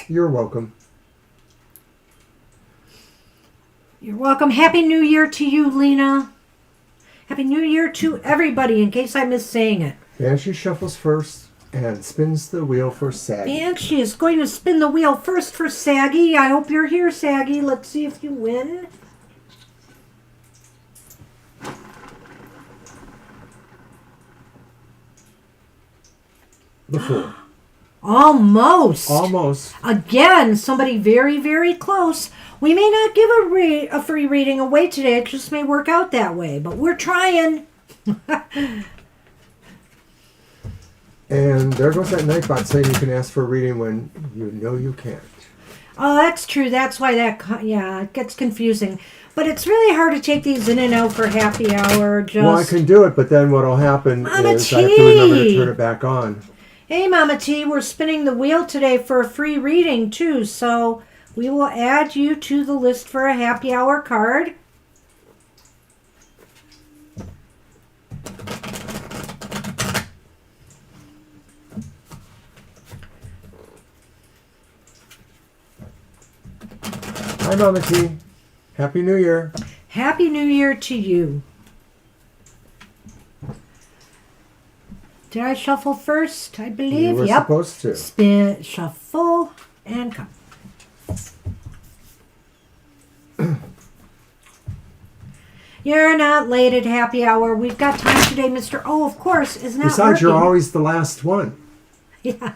You're welcome. You're welcome. Happy New Year to you, Lena. Happy New Year to everybody, in case I missed saying it. And she shuffles first and spins the wheel for Saggy. And she is going to spin the wheel first for Saggy. I hope you're here, Saggy. Let's see if you win. The Fool. Almost. Almost. Again, somebody very, very close. We may not give a free reading away today. It just may work out that way. But we're trying. And there goes that Nightbot saying you can ask for a reading when you know you can't. Oh, that's true. That's why it gets confusing. But it's really hard to take these in and out for happy hour. Well, I can do it, but then what'll happen Mama is I have to remember to turn it back on. Hey, Mama T, we're spinning the wheel today for a free reading, too. So we will add you to the list for a happy hour card. Hi, Mama T. Happy New Year. Happy New Year to you. Did I shuffle first? I believe. You were Yep. supposed to. Spin, shuffle, and come. You're not late at happy hour. We've got time today, Mr. Oh, of course, is not Besides, working. you're always the last one. Yeah.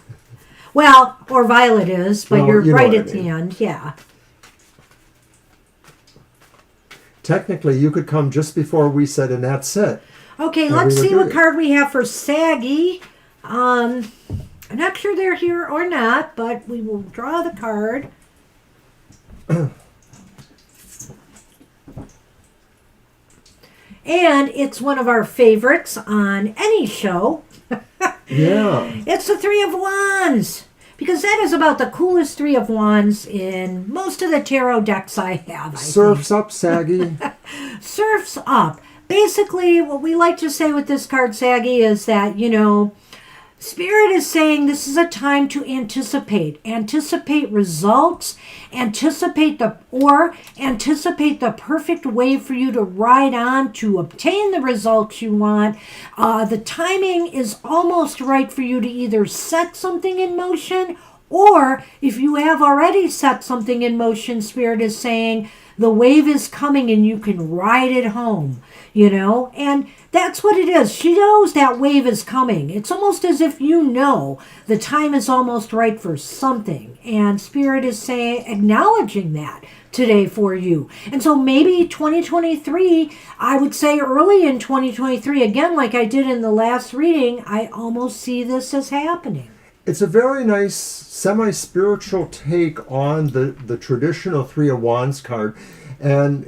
Well, or Violet is, but Well, you're you know right what I at the mean. end. Yeah. Technically, you could come just before we said, and that's it. Okay, And let's we would see do what it. card we have for Saggy. I'm not sure they're here or not, but we will draw the card. And it's one of our favorites on any show. Yeah. It's the Three of Wands. Because that is about the coolest Three of Wands in most of the tarot decks I have. I Surf's up, Saggy. Surf's up. Basically, what we like to say with this card, Saggy, is that, you know, Spirit is saying this is a time to anticipate results, anticipate the perfect way for you to ride on to obtain the results you want. The timing is almost right for you to either set something in motion, or if you have already set something in motion, Spirit is saying the wave is coming and you can ride it home, and that's what it is. She knows that wave is coming. It's almost as if the time is almost right for something, and Spirit is acknowledging that today for you. And so maybe 2023, I would say early in 2023, again, like I did in the last reading, I almost see this as happening. It's a very nice semi-spiritual take on the traditional Three of Wands card. And,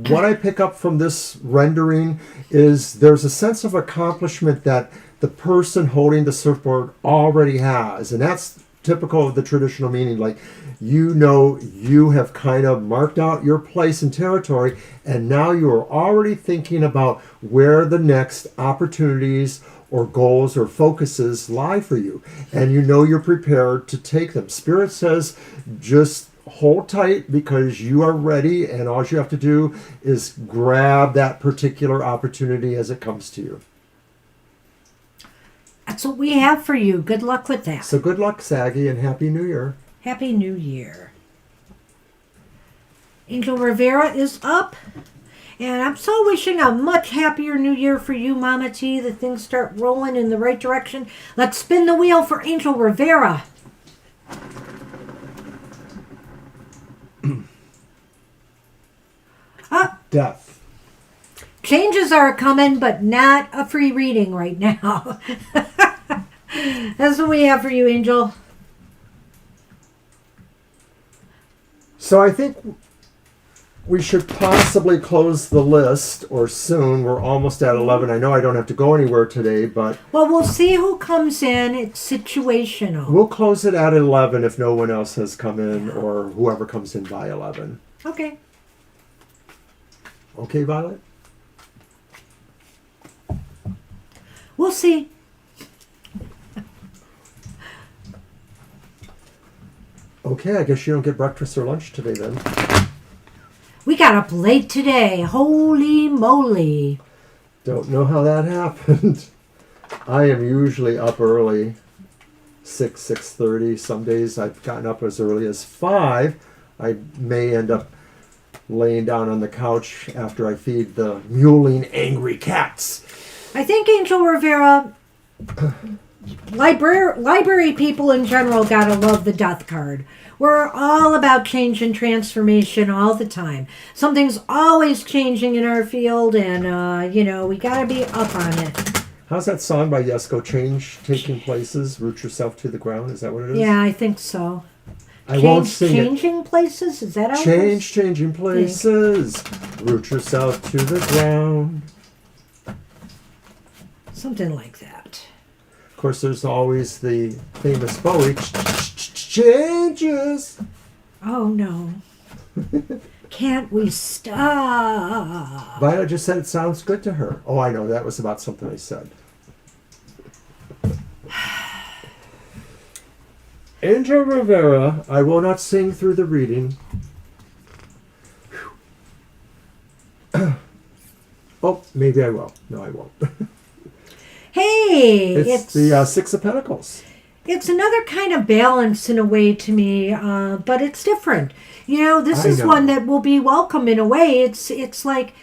what I pick up from this rendering is there's a sense of accomplishment that the person holding the surfboard already has. And that's typical of the traditional meaning. Like, you have kind of marked out your place and territory, and now you are already thinking about where the next opportunities or goals or focuses lie for you. And you're prepared to take them. Spirit says, just hold tight because you are ready, and all you have to do is grab that particular opportunity as it comes to you. That's what we have for you. Good luck with that. So good luck, Saggy, and Happy New Year. Happy New Year. Angel Rivera is up. And I'm so wishing a much happier New Year for you, Mama T, that things start rolling in the right direction. Let's spin the wheel for Angel Rivera. Death. Changes are coming, but not a free reading right now. That's what we have for you, Angel. So I think we should possibly close the list, or soon. We're almost at 11. I know I don't have to go anywhere today, but... Well, we'll see who comes in. It's situational. We'll close it at 11 if no one else has come in, or whoever comes in by 11. Okay. Okay, Violet? We'll see. Okay, I guess you don't get breakfast or lunch today then. We got up late today. Holy moly. Don't know how that happened. I am usually up early, 6:30. Some days I've gotten up as early as 5. I may end up laying down on the couch after I feed the mewling angry cats. I think Angel Rivera, library people in general gotta love the death card. We're all about change and transformation all the time. Something's always changing in our field, and we gotta be up on it. How's that song by Yesko? Change taking places, root yourself to the ground. Is that what it is? Yeah, I think so. I won't sing Changing places? Is that how changing places, root yourself to the ground. Something like that. Of course, there's always the famous Bowie, changes. Oh, no. Can't we stop? Violet just said it sounds good to her. Oh, I know. That was about something I said. Angel Rivera, I will not sing through the reading. Oh, maybe I will. No, I won't. Hey! It's the Six of Pentacles. It's another kind of balance in a way to me, but it's different. This is one that will be welcome in a way. It's like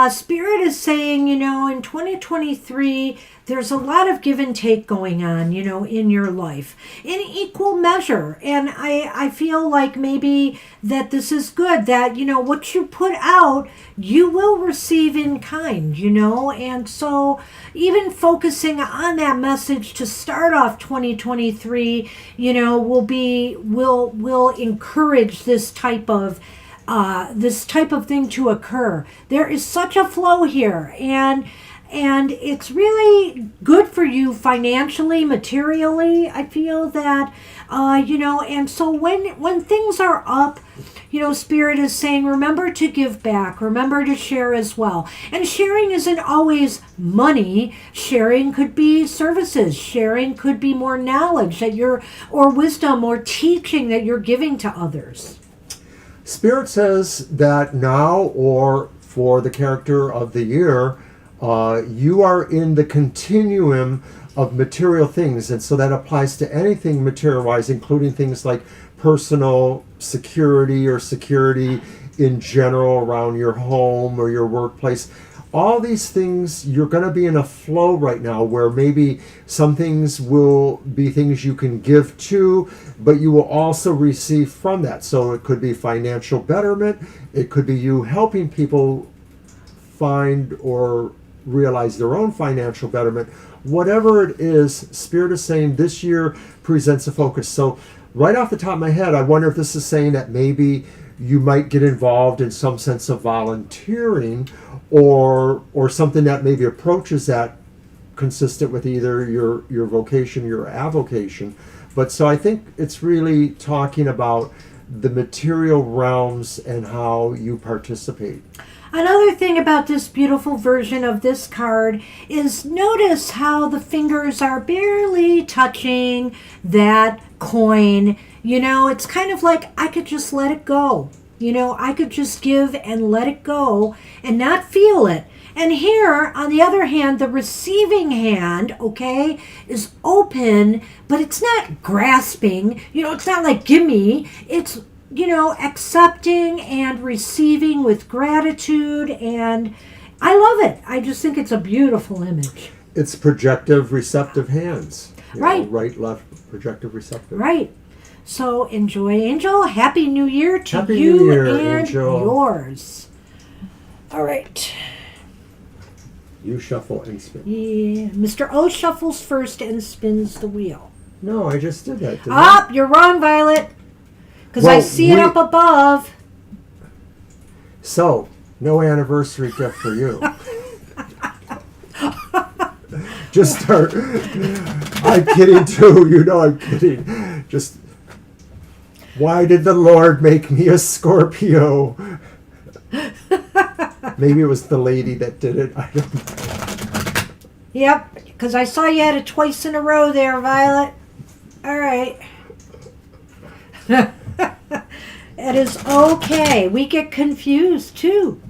Spirit is saying, in 2023, there's a lot of give and take going on, in your life in equal measure. And I feel like maybe that this is good, that, what you put out, you will receive in kind, and so even focusing on that message to start off 2023, will encourage this type of thing to occur. There is such a flow here, and And it's really good for you financially, materially. I feel that, and so when things are up, Spirit is saying, remember to give back, remember to share as well. And sharing isn't always money. Sharing could be services. Sharing could be more knowledge or wisdom or teaching that you're giving to others. Spirit says that now, or for the character of the year, you are in the continuum of material things, and so that applies to anything material-wise, including things like personal security or security in general around your home or your workplace. All these things, you're going to be in a flow right now where maybe some things will be things you can give to, but you will also receive from that. So it could be financial betterment. It could be you helping people find or realize their own financial betterment. Whatever it is, Spirit is saying this year presents a focus. So right off the top of my head, I wonder if this is saying that maybe you might get involved in some sense of volunteering or something that maybe approaches that consistent with either your vocation, your avocation. But so I think it's really talking about the material realms and how you participate. Another thing about this beautiful version of this card is notice how the fingers are barely touching that coin. It's kind of like I could just let it go. I could just give and let it go and not feel it. And here, on the other hand, the receiving hand, okay, is open, but it's not grasping. It's not like gimme. It's accepting and receiving with gratitude, and I love it. I just think it's a beautiful image. It's projective, receptive hands. Right. Right, left, projective, receptive. Right. So enjoy, Angel. Happy New Year to Happy you New Year, and Angel. yours. All right. You shuffle and spin. Yeah. Mr. O shuffles first and spins the wheel. No, I just did that, didn't Up, you're wrong, Violet. Because I see it up above. So, no anniversary gift for you. Just start. I'm kidding too. I'm kidding. Just, why did the Lord make me a Scorpio? Maybe it was the lady that did it. I don't know. Yep, because I saw you had it twice in a row there, Violet. All right. It is okay. We get confused too.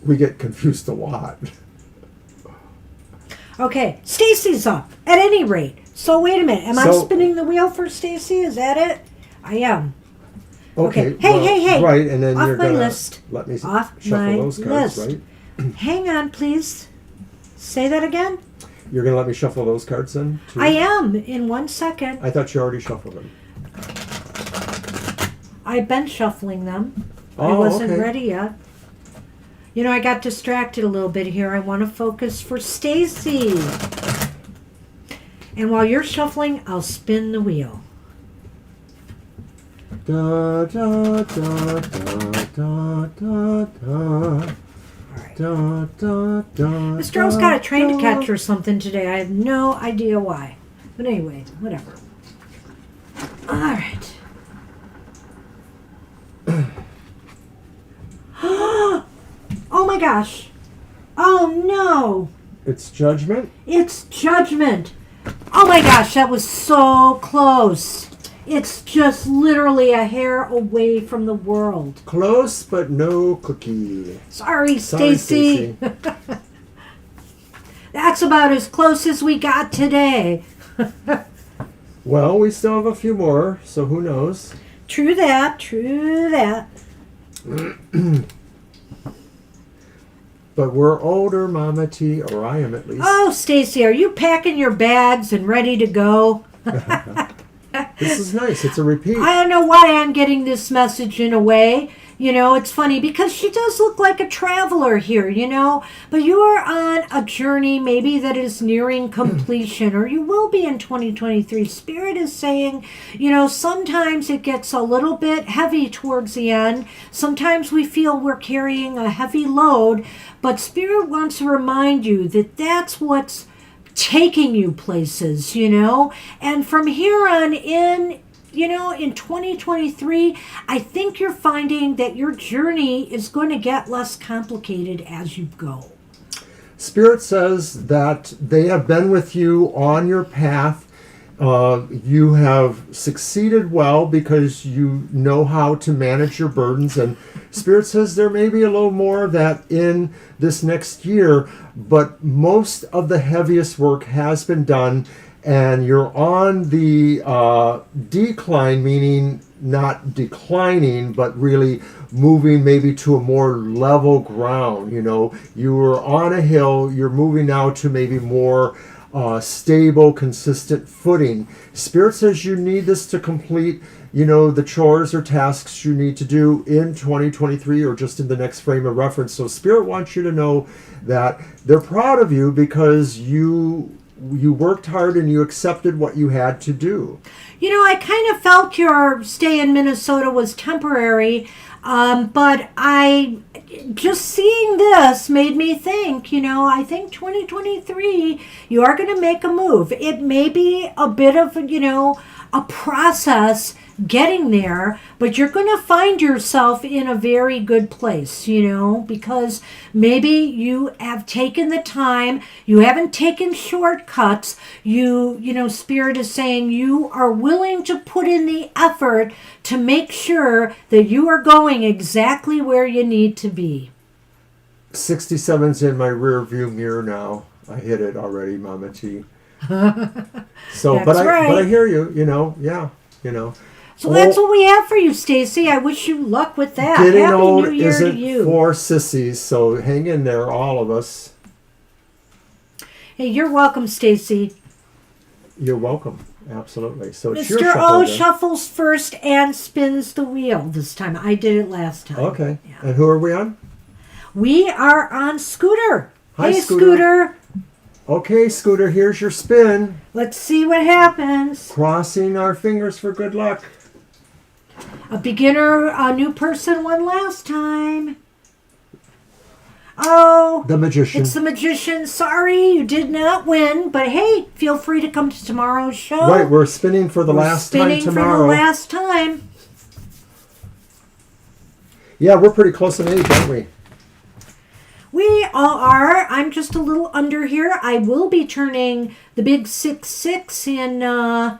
We get confused a lot. Okay, Stacy's up at any rate. So wait a minute. Am I spinning the wheel for Stacy? Is that it? I am. Okay. Hey. Right, and then off you're my gonna list. let me Off shuffle my those cards, list. right? Hang on, please. Say that again. You're gonna let me shuffle those cards then, too? I am in 1 second. I thought you already shuffled them. I've been shuffling them. Oh, I wasn't okay. ready yet. I got distracted a little bit here. I want to focus for Stacy. And while you're shuffling, I'll spin the wheel. Da da da da da da da. Da, da, da, Mr. O's got a train to catch or something today. I have no idea why. But anyway, whatever. All right. Oh my gosh. Oh no. It's judgment? It's judgment. Oh my gosh, that was so close. It's just literally a hair away from the world. Close, but no cookie. Sorry, Stacy. That's about as close as we got today. Well, we still have a few more, so who knows? True that, true that. But we're older, Mama T, or I am at least. Oh, Stacy, are you packing your bags and ready to go? This is nice. It's a repeat. I don't know why I'm getting this message in a way. You know, it's funny because she does look like a traveler here, you know, but you are on a journey maybe that is nearing completion, or you will be in 2023. Spirit is saying, you know, sometimes it gets a little bit heavy towards the end. Sometimes we feel we're carrying a heavy load, but Spirit wants to remind you that that's what's taking you places, you know, and from here on in, you know, in 2023, I think you're finding that your journey is going to get less complicated as you go. Spirit says that they have been with you on your path. You have succeeded well because you know how to manage your burdens. And Spirit says there may be a little more of that in this next year, but most of the heaviest work has been done. And you're on the decline, meaning not declining, but really moving maybe to a more level ground. You know, you were on a hill, you're moving now to maybe more stable, consistent footing. Spirit says you need this to complete, you know, the chores or tasks you need to do in 2023 or just in the next frame of reference. So Spirit wants you to know that they're proud of you because you worked hard and you accepted what you had to do. You know, I kind of felt your stay in Minnesota was temporary, but just seeing this made me think, you know, I think 2023, you are going to make a move. It may be a bit of, you know, a process getting there, but you're going to find yourself in a very good place, you know, because maybe you have taken the time, you haven't taken shortcuts, you know, Spirit is saying you are willing to put in the effort to make sure that you are going exactly where you need to be. 67's in my rear view mirror now. I hit it already, Mama T. So, but I hear you, you know, yeah, you know. So that's what we have for you, Stacy. I wish you luck with that. Getting Happy old New Year isn't to you. for sissies, so hang in there, all of us. Hey, you're welcome, Stacy. You're welcome. Absolutely. So it's your Mr. shuffle O then. shuffles first and spins the wheel this time. I did it last time. Okay. Yeah. And who are we on? We are on Scooter. Hi, hey, Scooter. Okay, Scooter, here's your spin. Let's see what happens. Crossing our fingers for good luck. A beginner, a new person won last time. Oh, The magician. it's the magician. Sorry, you did not win, but hey, feel free to come to tomorrow's show. Right, we're spinning for the last time tomorrow. For the last time. Yeah, we're pretty close in age, aren't we? We all are. I'm just a little under here. I will be turning the big 6-6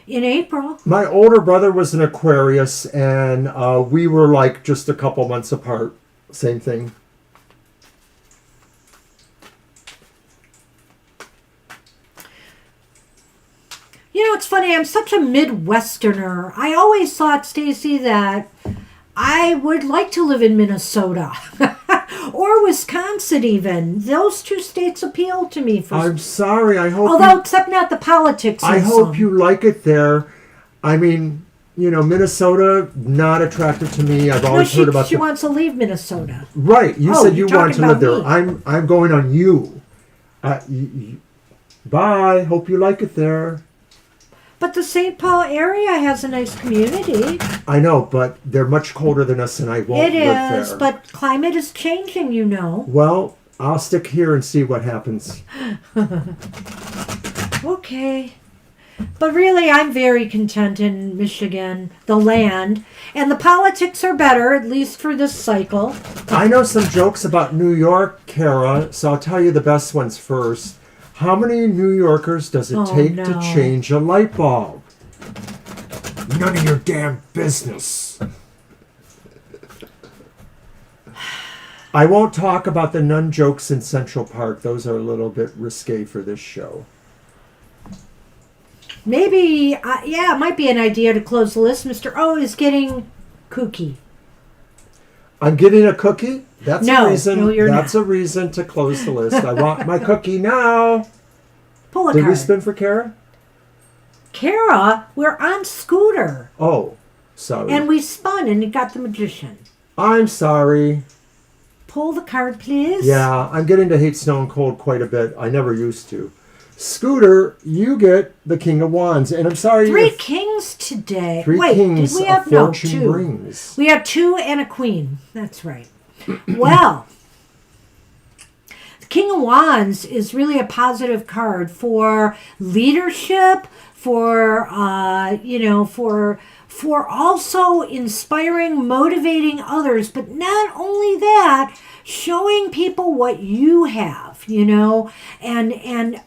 in April. My older brother was an Aquarius, and we were like just a couple months apart. Same thing. You know, it's funny. I'm such a Midwesterner. I always thought, Stacy, that I would like to live in Minnesota or Wisconsin even. Those two states appeal to me. I'm sorry. I hope. Although, except not the politics. I hope you like it there. I mean, you know, Minnesota, not attractive to me. I've always heard about. She wants to leave Minnesota. Right. You said you want to live there. Me. I'm going on you. Bye. Hope you like it there. But the St. Paul area has a nice community. I know, but they're much colder than us, and I won't live there. It is, but climate is changing, you know. Well, I'll stick here and see what happens. Okay. But really, I'm very content in Michigan, the land. And the politics are better, at least for this cycle. I know some jokes about New York, Kara, so I'll tell you the best ones first. How many New Yorkers does it take to change a light bulb? None of your damn business. I won't talk about the nun jokes in Central Park. Those are a little bit risque for this show. Maybe, it might be an idea to close the list. Mr. O is getting kooky. I'm getting a cookie? That's a reason. No, you're that's not. a reason to close the list. I want my cookie now. Pull a Did card. we spin for Kara? Kara, we're on Scooter. Oh, sorry. And we spun and it got the magician. I'm sorry. Pull the card, please. Yeah, I'm getting to hate snow and cold quite a bit. I never used to. Scooter, you get the King of Wands. And I'm sorry. Three kings today. Three Wait, kings did we have of no fortune two? brings. We have two and a queen. That's right. Well, the King of Wands is really a positive card for leadership, for for also inspiring, motivating others, but not only that, showing people what you have, and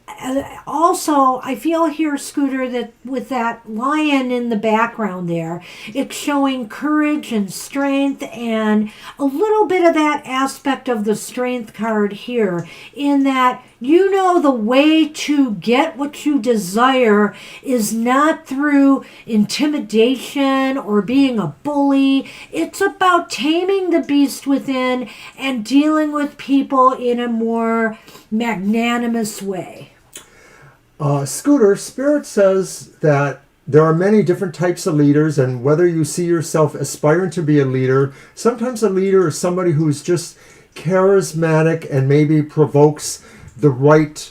also I feel here, Scooter, that with that lion in the background there, it's showing courage and strength, and a little bit of that aspect of the strength card here, in that the way to get what you desire is not through intimidation or being a bully. It's about taming the beast within and dealing with people in a more magnanimous way. Scooter, Spirit says that there are many different types of leaders, and whether you see yourself aspiring to be a leader, sometimes a leader is somebody who's just charismatic and maybe provokes the right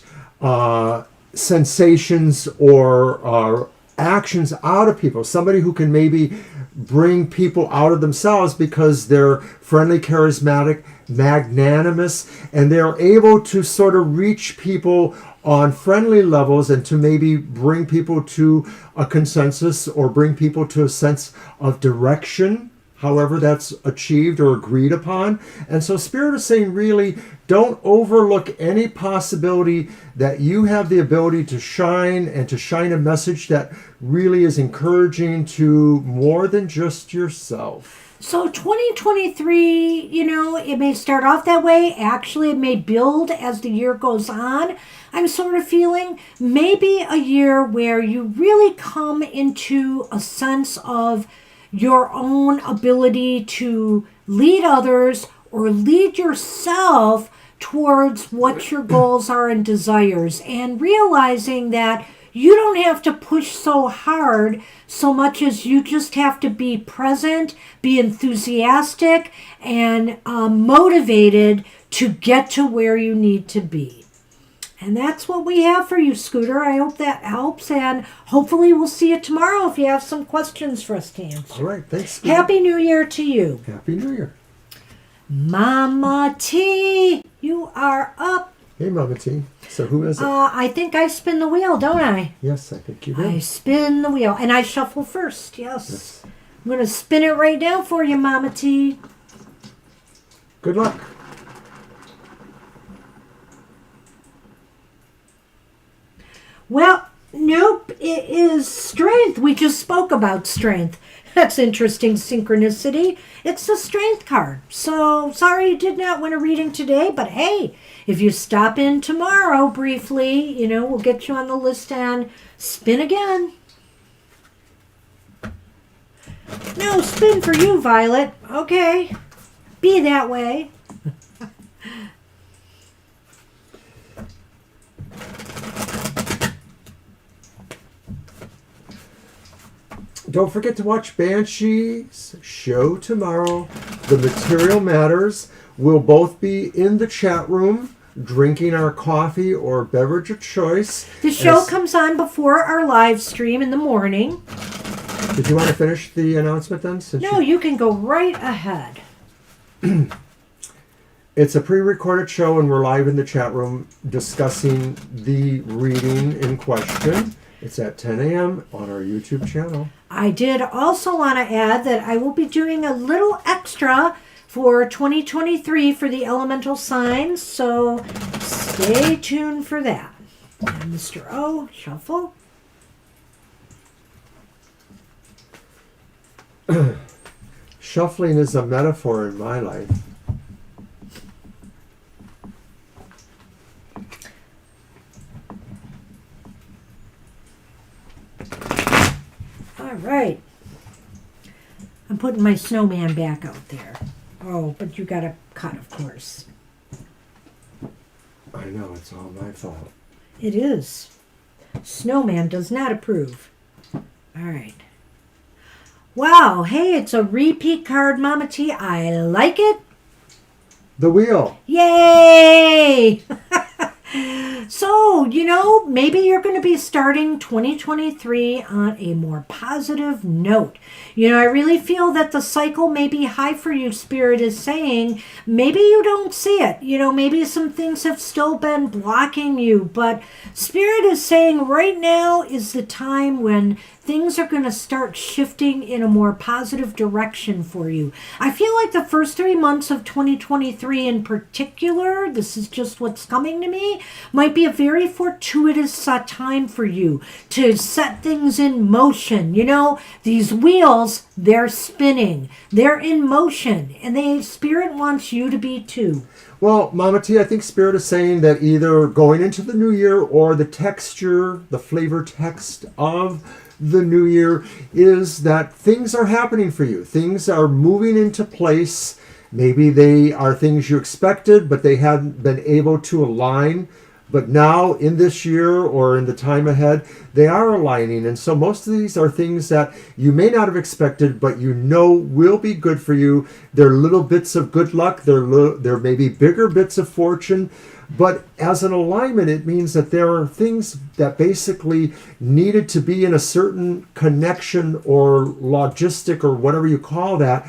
sensations or actions out of people. Somebody who can maybe bring people out of themselves because they're friendly, charismatic, magnanimous, and they're able to sort of reach people on friendly levels and to maybe bring people to a consensus or bring people to a sense of direction, however that's achieved or agreed upon. And so Spirit is saying, really, don't overlook any possibility that you have the ability to shine and to shine a message that really is encouraging to more than just yourself. So 2023, it may start off that way. Actually, it may build as the year goes on. I'm sort of feeling maybe a year where you really come into a sense of your own ability to lead others or lead yourself towards what your goals are and desires, and realizing that you don't have to push so hard so much as you just have to be present, be enthusiastic, and motivated to get to where you need to be. And that's what we have for you, Scooter. I hope that helps, and hopefully we'll see you tomorrow if you have some questions for us to answer. All right, thanks, Scooter. Happy New Year to you. Happy New Year. Mama T, you are up. Hey, Mama T. So who is it? I think I spin the wheel, don't I? Yes, I think you do. I spin the wheel, and I shuffle first, yes. I'm going to spin it right now for you, Mama T. Good luck. Well, nope, it is strength. We just spoke about strength. That's interesting synchronicity. It's the strength card. So, sorry you did not win a reading today, but hey, if you stop in tomorrow briefly, we'll get you on the list and spin again. No spin for you, Violet. Okay. Be that way. Don't forget to watch Banshee's show tomorrow. The Material Matters. We'll both be in the chat room drinking our coffee or beverage of choice. The show comes on before our live stream in the morning. Did you want to finish the announcement then? No, you can go right ahead. It's a pre-recorded show and we're live in the chat room discussing the reading in question. It's at 10 a.m. on our YouTube channel. I did also want to add that I will be doing a little extra for 2023 for the elemental signs, so stay tuned for that. And Mr. O, shuffle. Shuffling is a metaphor in my life. All right. I'm putting my snowman back out there. Oh, but you got to cut, of course. I know, it's all my fault. It is. Snowman does not approve. All right. Wow, hey, it's a repeat card, Mama T. I like it. The wheel. Yay! So, maybe you're going to be starting 2023 on a more positive note. I really feel that the cycle may be high for you, Spirit is saying. Maybe you don't see it. Maybe some things have still been blocking you, but Spirit is saying right now is the time when things are going to start shifting in a more positive direction for you. I feel like the first 3 months of 2023 in particular, this is just what's coming to me, might be a very fortuitous time for you to set things in motion. These wheels, they're spinning, they're in motion, and Spirit wants you to be too. Well, Mama T, I think Spirit is saying that either going into the new year or the texture, the flavor text of the new year is that things are happening for you. Things are moving into place. Maybe they are things you expected, but they hadn't been able to align. But now in this year or in the time ahead, they are aligning. And so most of these are things that you may not have expected, but will be good for you. They're little bits of good luck. They're maybe bigger bits of fortune. But as an alignment, it means that there are things that basically needed to be in a certain connection or logistic or whatever you call that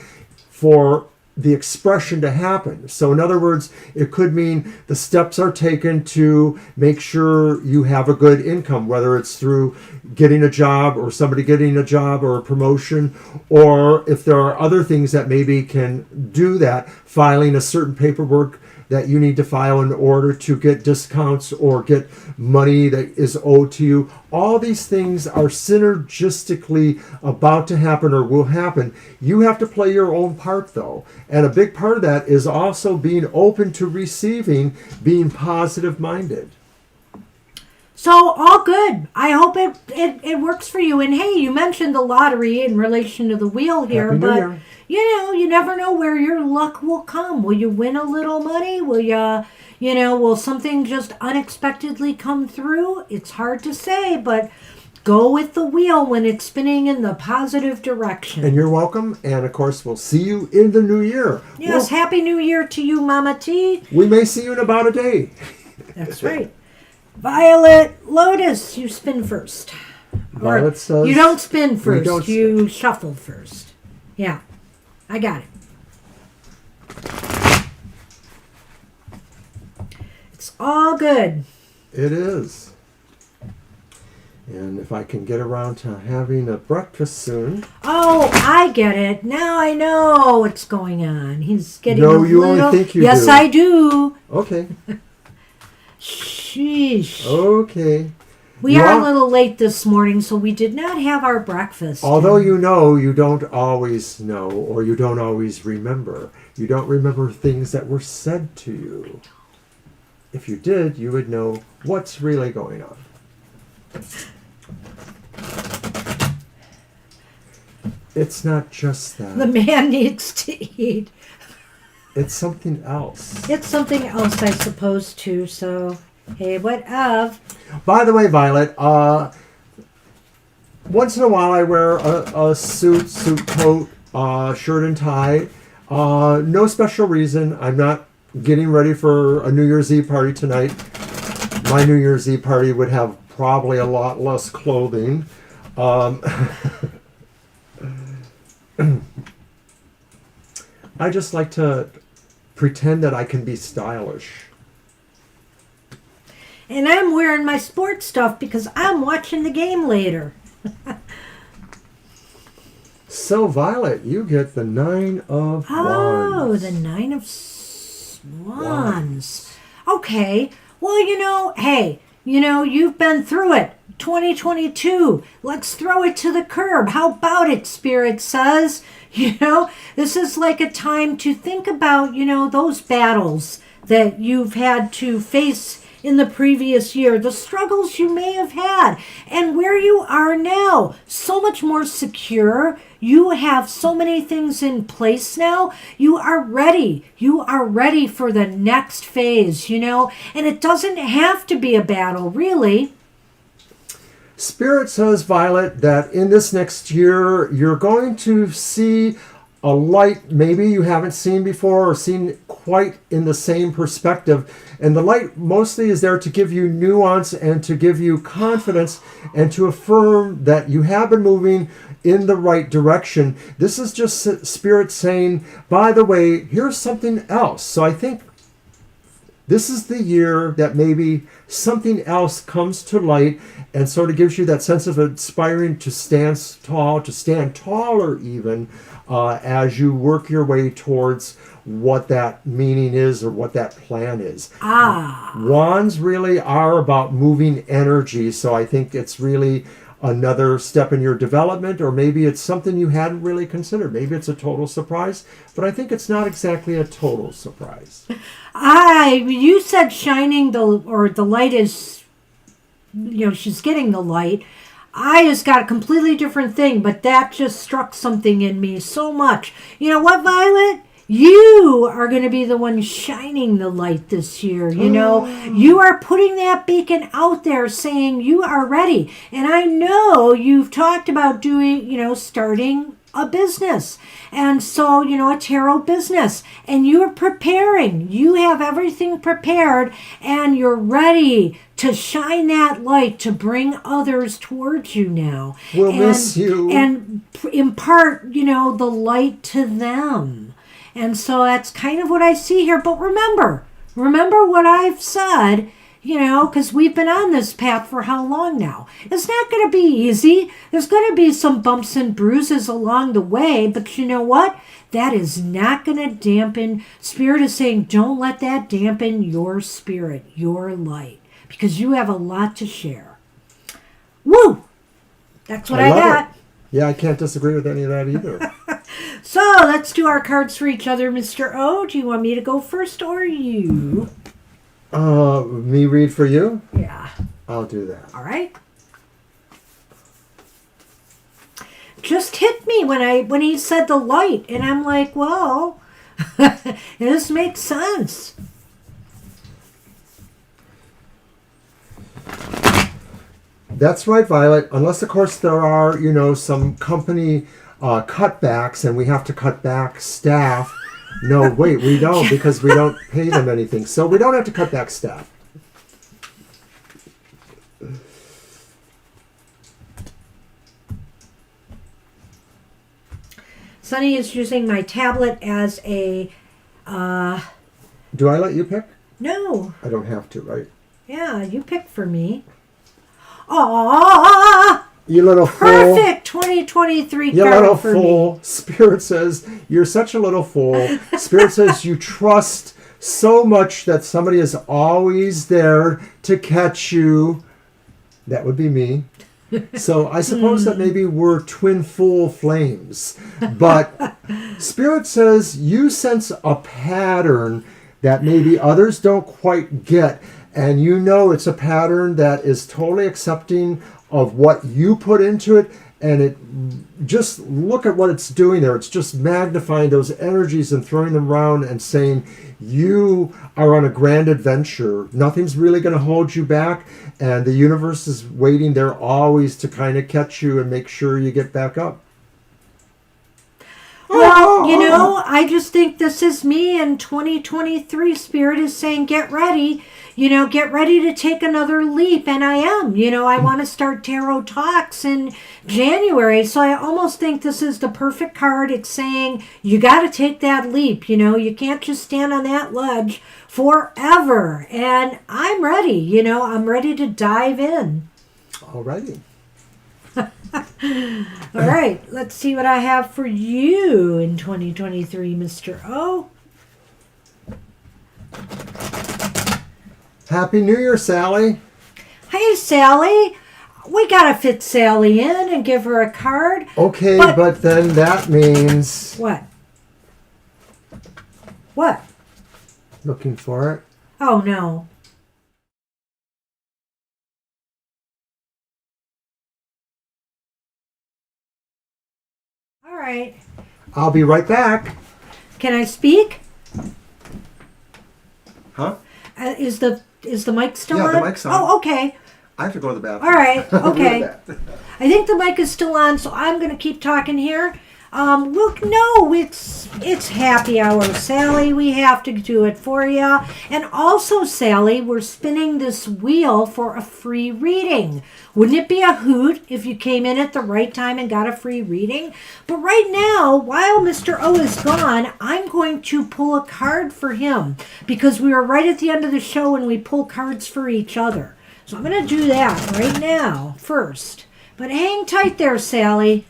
for the expression to happen. So in other words, it could mean the steps are taken to make sure you have a good income, whether it's through getting a job or somebody getting a job or a promotion, or if there are other things that maybe can do that, filing a certain paperwork that you need to file in order to get discounts or get money that is owed to you. All these things are synergistically about to happen or will happen. You have to play your own part though. And a big part of that is also being open to receiving, being positive minded. So all good. I hope it works for you. And hey, you mentioned the lottery in relation to the wheel here, Happy New but Year. you never know where your luck will come. Will you win a little money? Will something just unexpectedly come through? It's hard to say, but go with the wheel when it's spinning in the positive direction. And you're welcome. And of course, we'll see you in the new year. Yes, Happy New Year to you, Mama T. We may see you in about a day. That's right. Violet Lotus, you spin first. Violet says... You don't spin first. You shuffle first. Yeah, I got it. It's all good. It is. And if I can get around to having a breakfast soon... Oh, I get it. Now I know what's going on. He's getting only think you do. Yes, I do. Okay. Sheesh. Okay. We are a little late this morning, so we did not have our breakfast. Although you don't always know, or you don't always remember. You don't remember things that were said to you. If you did, you would know what's really going on. It's not just that. The man needs to eat. It's something else. It's something else, I suppose, too. So, hey, what of? By the way, Violet, once in a while I wear a suit coat, shirt and tie. No special reason. I'm not getting ready for a New Year's Eve party tonight. My New Year's Eve party would have probably a lot less clothing. I just like to pretend that I can be stylish. And I'm wearing my sports stuff because I'm watching the game later. So, Violet, you get the 9 of Wands. Oh, the 9 of Wands. Okay. Well, hey, you've been through it. 2022. Let's throw it to the curb. How about it, Spirit says? This is like a time to think about, those battles that you've had to face in the previous year, the struggles you may have had, and where you are now. So much more secure. You have so many things in place now. You are ready. You are ready for the next phase, and it doesn't have to be a battle, really. Spirit says, Violet, that in this next year, you're going to see a light maybe you haven't seen before or seen quite in the same perspective. And the light mostly is there to give you nuance and to give you confidence and to affirm that you have been moving in the right direction. This is just Spirit saying, by the way, here's something else. So I think this is the year that maybe something else comes to light and sort of gives you that sense of aspiring to stand tall, to stand taller even, as you work your way towards what that meaning is or what that plan is. Wands really are about moving energy, so I think it's really another step in your development, or maybe it's something you hadn't really considered. Maybe it's a total surprise, but I think it's not exactly a total surprise. You said shining the light is, she's getting the light. I just got a completely different thing, but that just struck something in me so much. You know what, Violet? You are going to be the one shining the light this year. You are putting that beacon out there saying you are ready. And I know you've talked about doing, starting a business. And so, a tarot business. And you are preparing. You have everything prepared and you're ready to shine that light to bring others towards you now. We'll miss you. And impart, the light to them. And so that's kind of what I see here. But remember what I've said, because we've been on this path for how long now? It's not going to be easy. There's going to be some bumps and bruises along the way. But you know what? That is not going to dampen. Spirit is saying, don't let that dampen your spirit, your light, because you have a lot to share. Woo! That's what I got. Yeah, I can't disagree with any of that either. So let's do our cards for each other, Mr. O. Do you want me to go first or you? Me read for you? Yeah. I'll do that. All right. Just hit me when he said the light, and I'm like, well, this makes sense. That's right, Violet. Unless, of course, there are, some company cutbacks and we have to cut back staff. No, wait, we don't, because we don't pay them anything. So we don't have to cut back staff. Sunny is using my tablet as a... Do I let you pick? No. I don't have to, right? Yeah, you pick for me. Aww! You little fool. Perfect 2023 you card little for fool. me. Spirit says, you're such a little fool. Spirit says you trust so much that somebody is always there to catch you. That would be me. So I suppose that maybe we're twin fool flames. But Spirit says you sense a pattern that maybe others don't quite get. And it's a pattern that is totally accepting of what you put into it. And it just look at what it's doing there. It's just magnifying those energies and throwing them around and saying, you are on a grand adventure. Nothing's really going to hold you back. And the universe is waiting there always to kind of catch you and make sure you get back up. Well, I just think this is me in 2023. Spirit is saying, get ready. Get ready to take another leap. And I am. I want to start tarot talks in January. So I almost think this is the perfect card. It's saying you got to take that leap. You can't just stand on that ledge forever. And I'm ready. I'm ready to dive in. Alrighty. All right. Let's see what I have for you in 2023, Mr. O. Happy New Year, Sally. Hey, Sally. We got to fit Sally in and give her a card. Okay, but then that means... What? What? Looking for it. Oh, no. All right. I'll be right back. Can I speak? Huh? Is the mic still on? Yeah, the mic's on. Oh, okay. I have to go to the bathroom. All right, okay. Look at that. I think the mic is still on, so I'm going to keep talking here. No, it's happy hour, Sally. We have to do it for you. And also, Sally, we're spinning this wheel for a free reading. Wouldn't it be a hoot if you came in at the right time and got a free reading? But right now, while Mr. O is gone, I'm going to pull a card for him because we are right at the end of the show and we pull cards for each other. So I'm going to do that right now first. But hang tight there, Sally.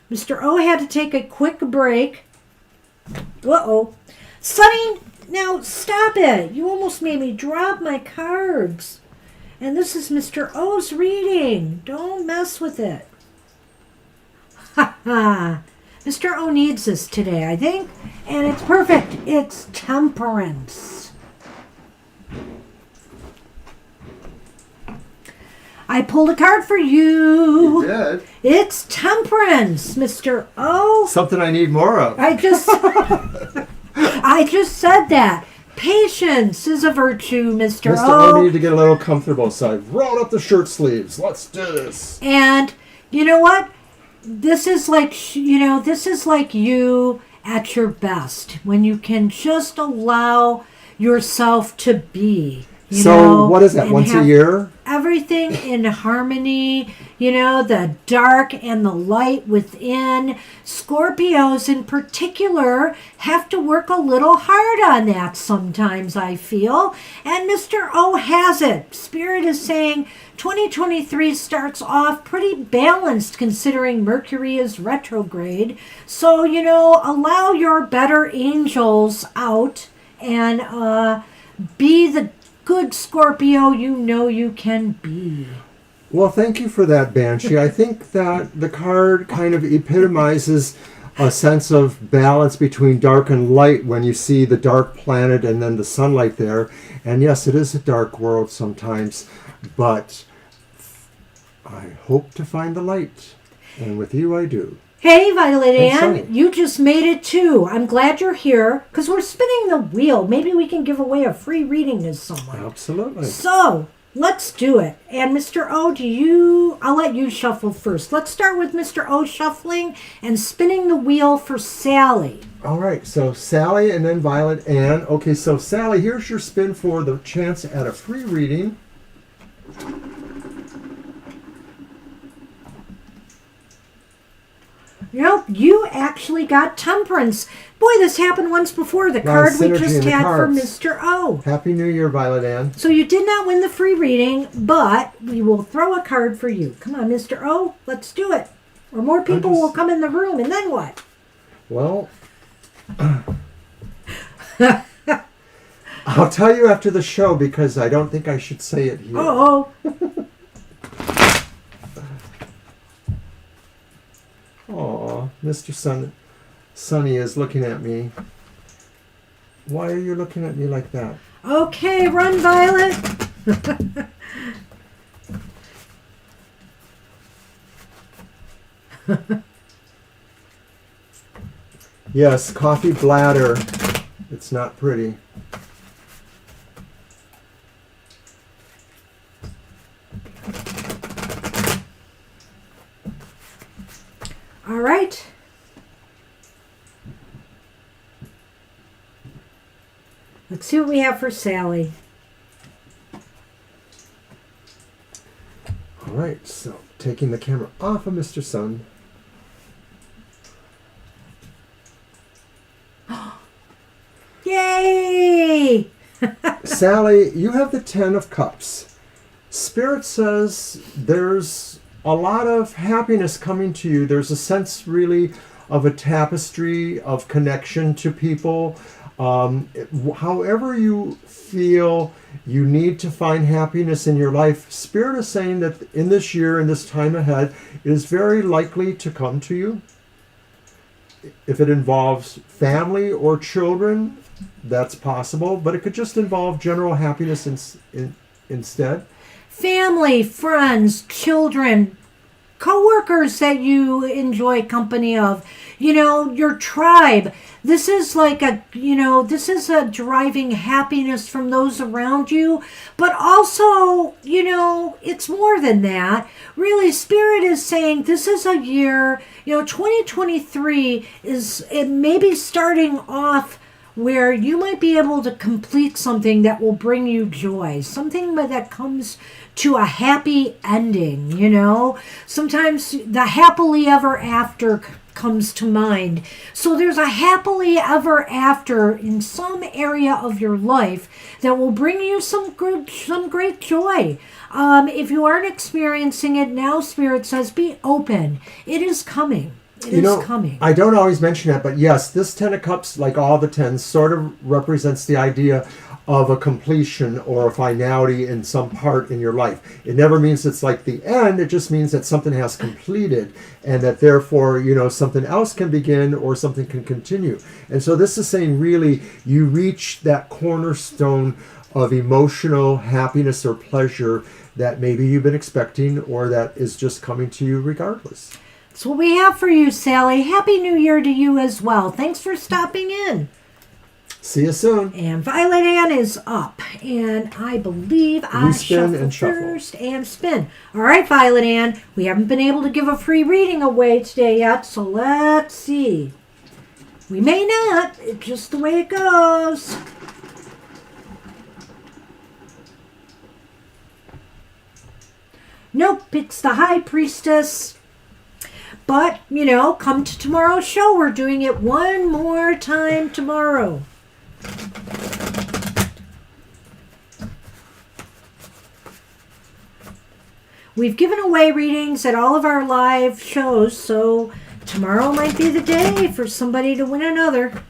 Mr. O had to take a quick break. Uh-oh. Sonny, now stop it. You almost made me drop my cards. And this is Mr. O's reading. Don't mess with it. Ha ha. Mr. O needs this today, I think. And it's perfect. It's temperance. I pulled a card for you. You did? It's temperance, Mr. O. Something I need more of. I just said that. Patience is a virtue, Mr. Mr. O. O needed to get a little comfortable, so I've rolled up the shirt sleeves. Let's do this. And you know what? This is like you at your best when you can just allow yourself to be. So what is that, once a year? Everything in harmony, the dark and the light within. Scorpios in particular have to work a little hard on that sometimes, I feel. And Mr. O has it. Spirit is saying 2023 starts off pretty balanced considering Mercury is retrograde. So, allow your better angels out and be the good Scorpio you can be. Well, thank you for that, Banshee. I think that the card kind of epitomizes a sense of balance between dark and light when you see the dark planet and then the sunlight there. And yes, it is a dark world sometimes, but I hope to find the light. And with you, I do. Hey, Violet Hey, Ann, Sonny. you just made it too. I'm glad you're here because we're spinning the wheel. Maybe we can give away a free reading to someone. Absolutely. So, let's do it. And Mr. O, I'll let you shuffle first. Let's start with Mr. O shuffling and spinning the wheel for Sally. All right, so Sally and then Violet Ann. Okay, so Sally, here's your spin for the chance at a free reading. You actually got temperance. Boy, this happened once before. The card we just had for Mr. O. Happy New Year, Violet Ann. So you did not win the free reading, but we will throw a card for you. Come on, Mr. O, let's do it. Or more people will come in the room, and then what? Well, I'll tell you after the show because I don't think I should say it here. Uh-oh. Aw, Mr. Sonny is looking at me. Why are you looking at me like that? Okay, run, Violet. Yes, coffee bladder. It's not pretty. All right. Let's see what we have for Sally. All right, so taking the camera off of Mr. Sun. Yay! Sally, you have the 10 of Cups. Spirit says there's a lot of happiness coming to you. There's a sense really of a tapestry of connection to people. However you feel you need to find happiness in your life, Spirit is saying that in this year, in this time ahead, it is very likely to come to you. If it involves family or children, that's possible, but it could just involve general happiness instead. Family, friends, children coworkers that you enjoy company of, your tribe. This is this is a deriving happiness from those around you, but also, it's more than that. Really, Spirit is saying this is a year, 2023 it may be starting off where you might be able to complete something that will bring you joy, something that comes to a happy ending, Sometimes the happily ever after comes to mind. So there's a happily ever after in some area of your life that will bring you some great joy. If you aren't experiencing it now, Spirit says be open. It is coming. It is coming. I don't always mention that, but yes, this Ten of Cups, like all the tens, sort of represents the idea of a completion or a finality in some part in your life. It never means it's like the end. It just means that something has completed and that therefore, something else can begin or something can continue. And so this is saying really you reach that cornerstone of emotional happiness or pleasure that maybe you've been expecting or that is just coming to you regardless. That's what we have for you, Sally. Happy New Year to you as well. Thanks for stopping in. See you soon. And Violet Ann is up. And I believe I shuffle first and spin. All right, Violet Ann. We haven't been able to give a free reading away today yet, so let's see. We may not. It's just the way it goes. Nope, it's the High Priestess. But, come to tomorrow's show. We're doing it one more time tomorrow. We've given away readings at all of our live shows, so tomorrow might be the day for somebody to win another.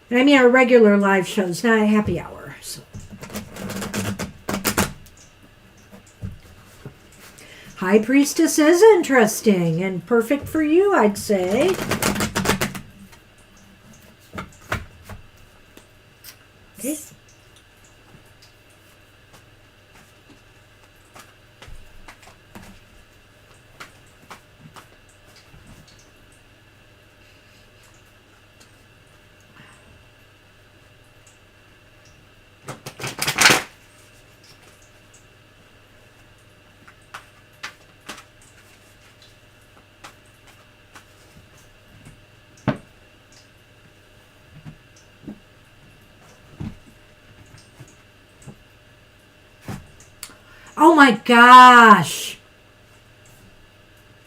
And I mean our regular live shows, not a happy hour. So. High Priestess is interesting and perfect for you, I'd say. Okay. Oh my gosh.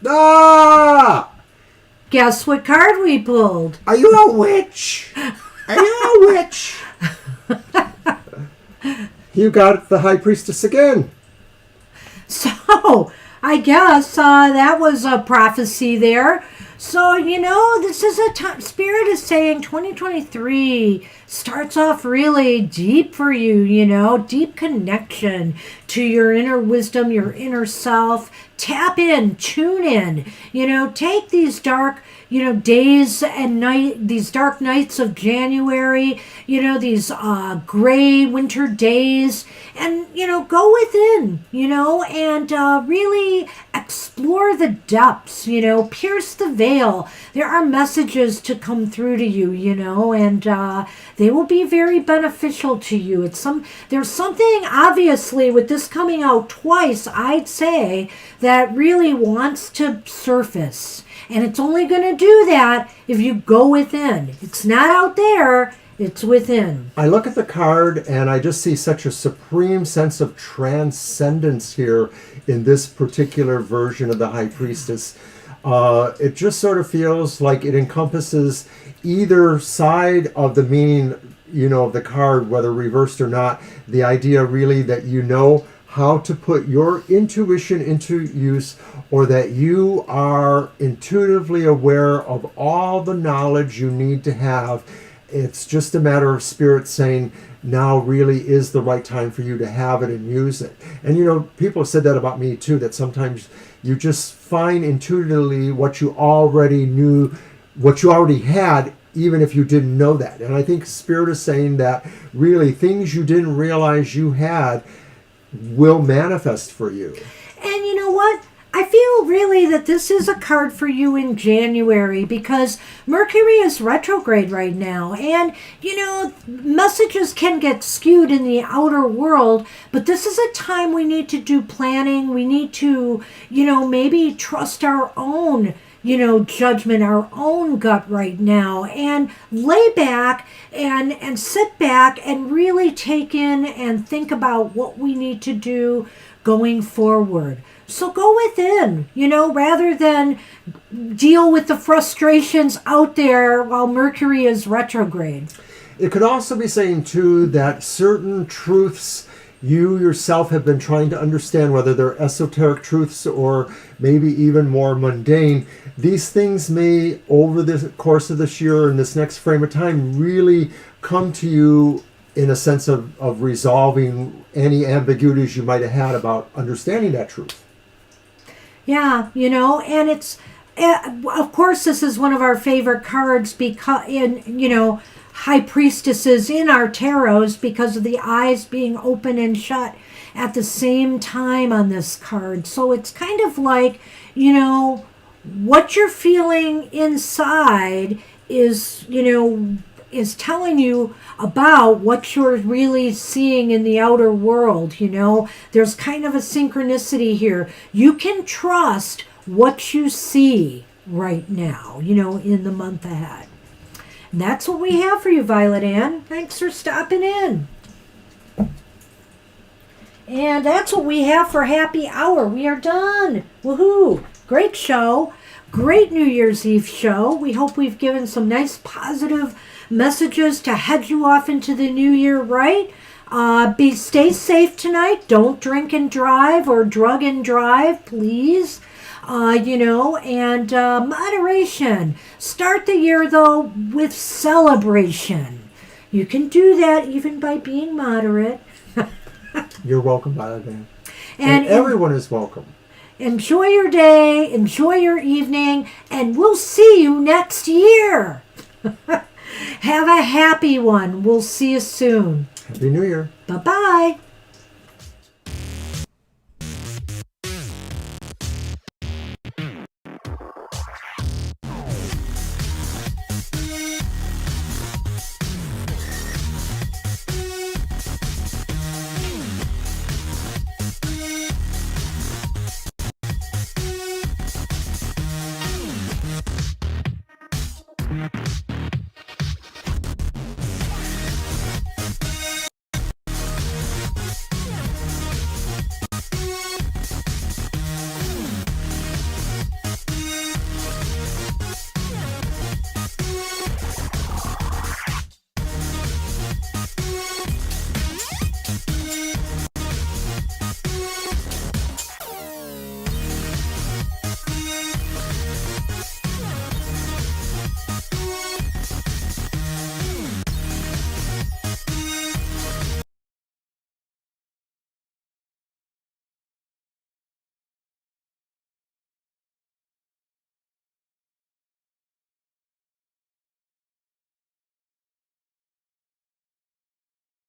Ah! Guess what card we pulled? Are you a witch? Are you a witch? You got the High Priestess again. So, I guess that was a prophecy there. So, this is a time, Spirit is saying 2023 starts off really deep for you, deep connection to your inner wisdom, your inner self. Tap in, tune in, take these dark, days and these dark nights of January, these gray winter days, and, go within, and really explore the depths, pierce the veil. There are messages to come through to you, and they will be very beneficial to you. There's something, obviously, with this coming out twice, I'd say, that really wants to surface. And it's only going to do that if you go within. It's not out there, it's within. I look at the card and I just see such a supreme sense of transcendence here in this particular version of the High Priestess. It just sort of feels like it encompasses either side of the meaning, of the card, whether reversed or not. The idea really that how to put your intuition into use, or that you are intuitively aware of all the knowledge you need to have. It's just a matter of Spirit saying, now really is the right time for you to have it and use it. And people have said that about me too, that sometimes you just find intuitively what you already knew, what you already had, even if you didn't know that. And I think Spirit is saying that really things you didn't realize you had will manifest for you. I feel really that this is a card for you in January because Mercury is retrograde right now. And, messages can get skewed in the outer world, but this is a time we need to do planning. We need to, maybe trust our own judgment, our own gut right now, and lay back and sit back and really take in and think about what we need to do going forward. So go within, rather than deal with the frustrations out there while Mercury is retrograde. It could also be saying, too, that certain truths you yourself have been trying to understand, whether they're esoteric truths or maybe even more mundane, these things may, over the course of this year and this next frame of time, really come to you in a sense of resolving any ambiguities you might have had about understanding that truth. Yeah, and it's, of course, this is one of our favorite cards because, High Priestesses in our tarots because of the eyes being open and shut at the same time on this card. So it's kind of like, what you're feeling inside is telling you about what you're really seeing in the outer world. There's kind of a synchronicity here. You can trust what you see right now, in the month ahead. And that's what we have for you, Violet Ann. Thanks for stopping in. And that's what we have for Happy Hour. We are done. Woohoo! Great show. Great New Year's Eve show. We hope we've given some nice positive messages to head you off into the new year, right? Stay safe tonight. Don't drink and drive or drug and drive, please. And moderation. Start the year, though, with celebration. You can do that even by being moderate. You're welcome, Violet Ann. And everyone is welcome. Enjoy your day, enjoy your evening, and we'll see you next year. Have a happy one. We'll see you soon. Happy New Year. Bye-bye.